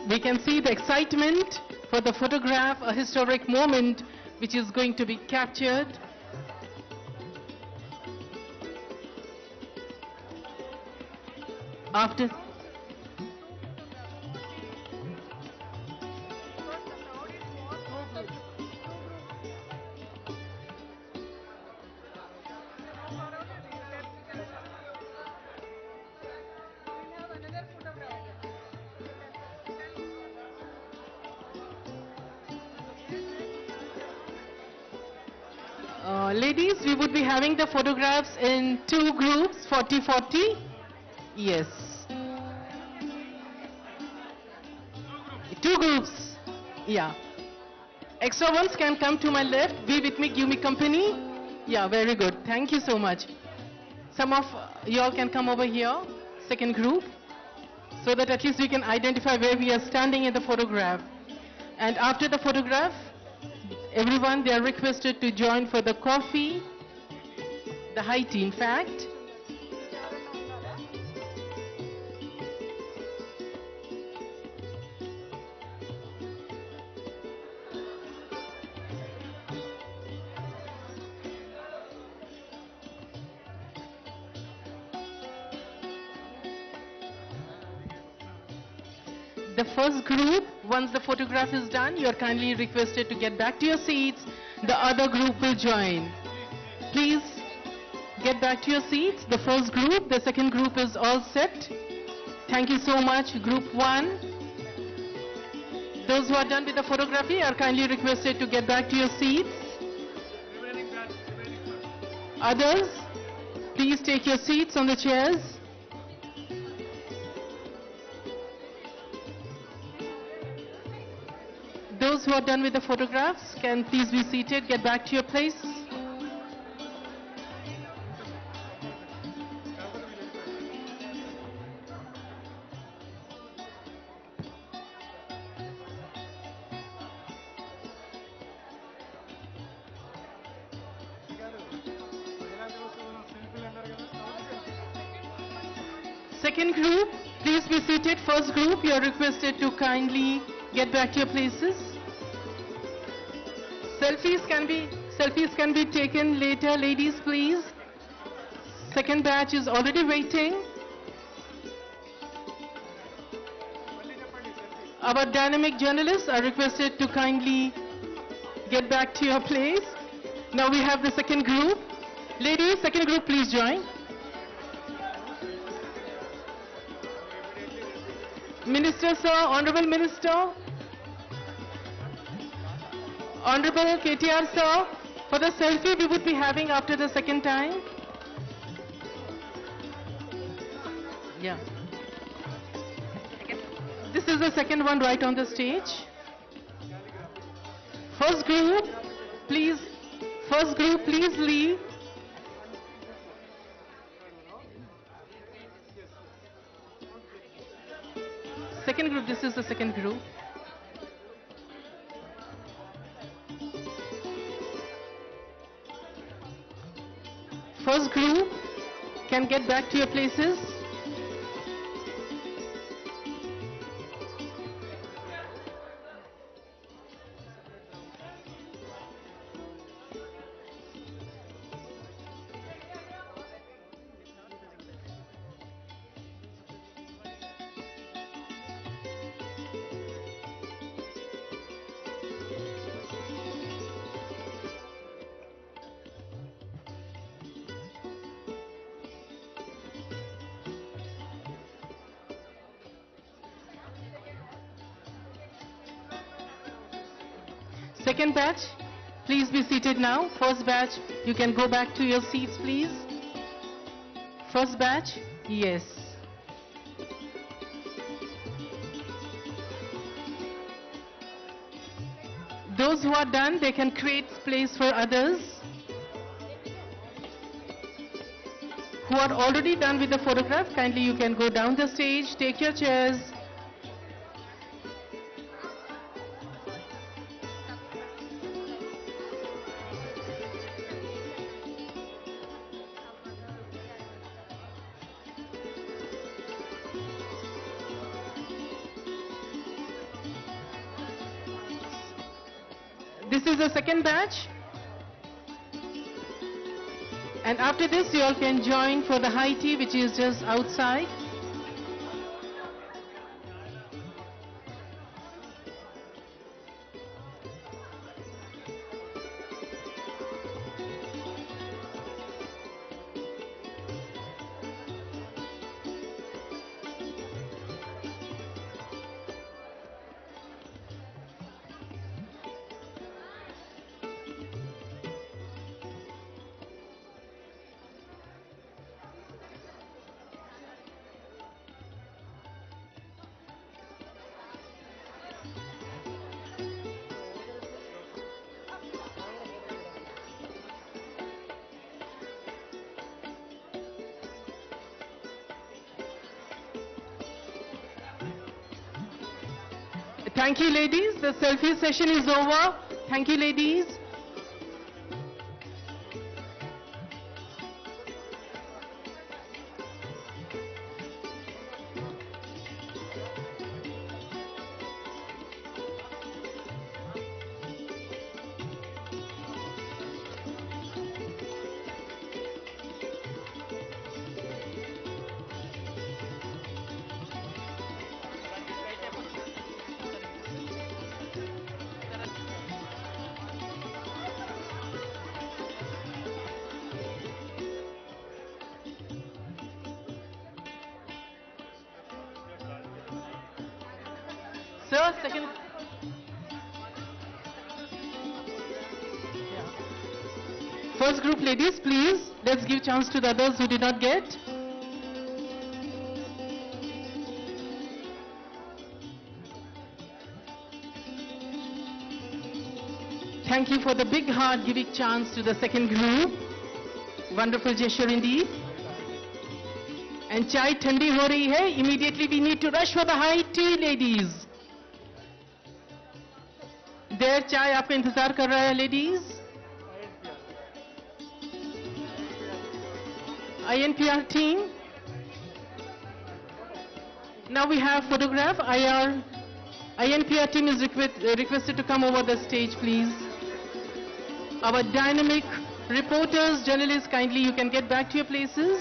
Speaker 1: We can see the excitement for the photograph, a historic moment which is going to be captured. After ladies, we would be having the photographs in two groups, 40-40. Yes. Two groups. Yeah. Extra ones can come to my left. Be with me, give me company. Yeah, very good. Thank you so much. Some of you all can come over here, second group, so that at least we can identify where we are standing in the photograph. And after the photograph, everyone, they are requested to join for the coffee, the high tea, in fact. The first group, once the photograph is done, you are kindly requested to get back to your seats. The other group will join. Please get back to your seats. The first group, the second group is all set. Thank you so much, group one. Those who are done with the photography are kindly requested to get back to your seats. Others, please take your seats on the chairs. Those who are done with the photographs can please be seated, get back to your place. Second group, please be seated. First group, you are requested to kindly get back to your places. Selfies can be taken later, ladies, please. Second batch is already waiting. Our dynamic journalists are requested to kindly get back to your place. Now we have the second group. Ladies, second group, please join. Minister, sir, Honorable Minister, Honorable KTR, sir, for the selfie we would be having after the second time. Yeah. This is the second one right on the stage. First group, please leave. Second group, this is the second group. First group can get back to your places. Second batch, please be seated now. First batch, you can go back to your seats, please. First batch, yes. Those who are done, they can create space for others. Who are already done with the photograph, kindly you can go down the stage, take your chairs. This is the second batch. And after this, you all can join for the high tea, which is just outside. Thank you, ladies. The selfie session is over. Thank you, ladies. Sir, second. Yeah. First group, ladies, please. Let's give chance to the others who did not get. Thank you for the big heart giving chance to the second group. Wonderful gesture indeed. And chai thandi ho rahi hai. Immediately we need to rush for the high tea, ladies. देर चाय आपका इंतजार कर रहा है ladies INPR team. Now we have photograph. INPR team is requested to come over the stage, please. Our dynamic reporters, journalists, kindly you can get back to your places.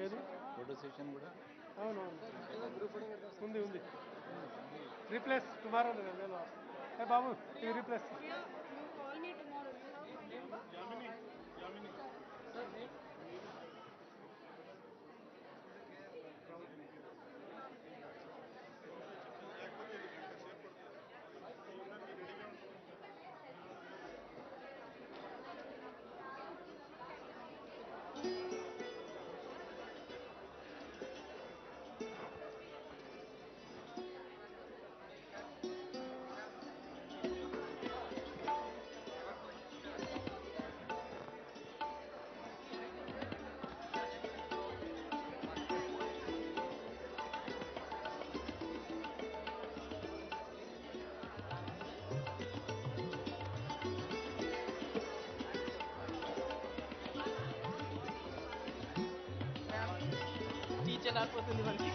Speaker 5: ఏది
Speaker 6: photo session కూడా
Speaker 5: అవునవును ఉంది ఉంది replace tomorrow నేను ఏ బాబు ఇది replace
Speaker 1: teacher రాకపోతుంది మనకి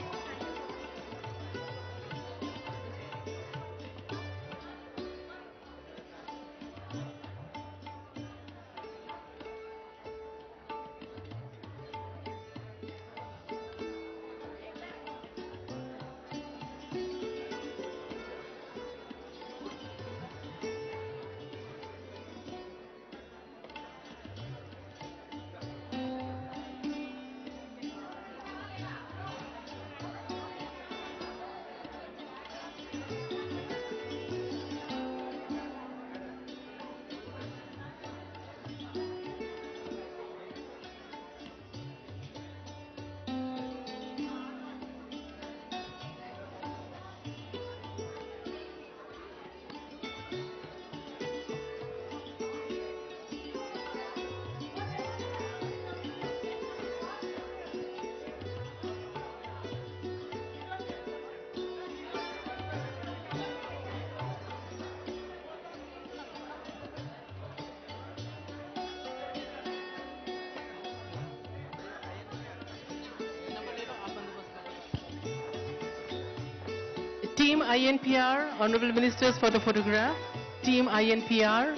Speaker 1: Team INPR, Honorable Ministers for the photograph. Team INPR,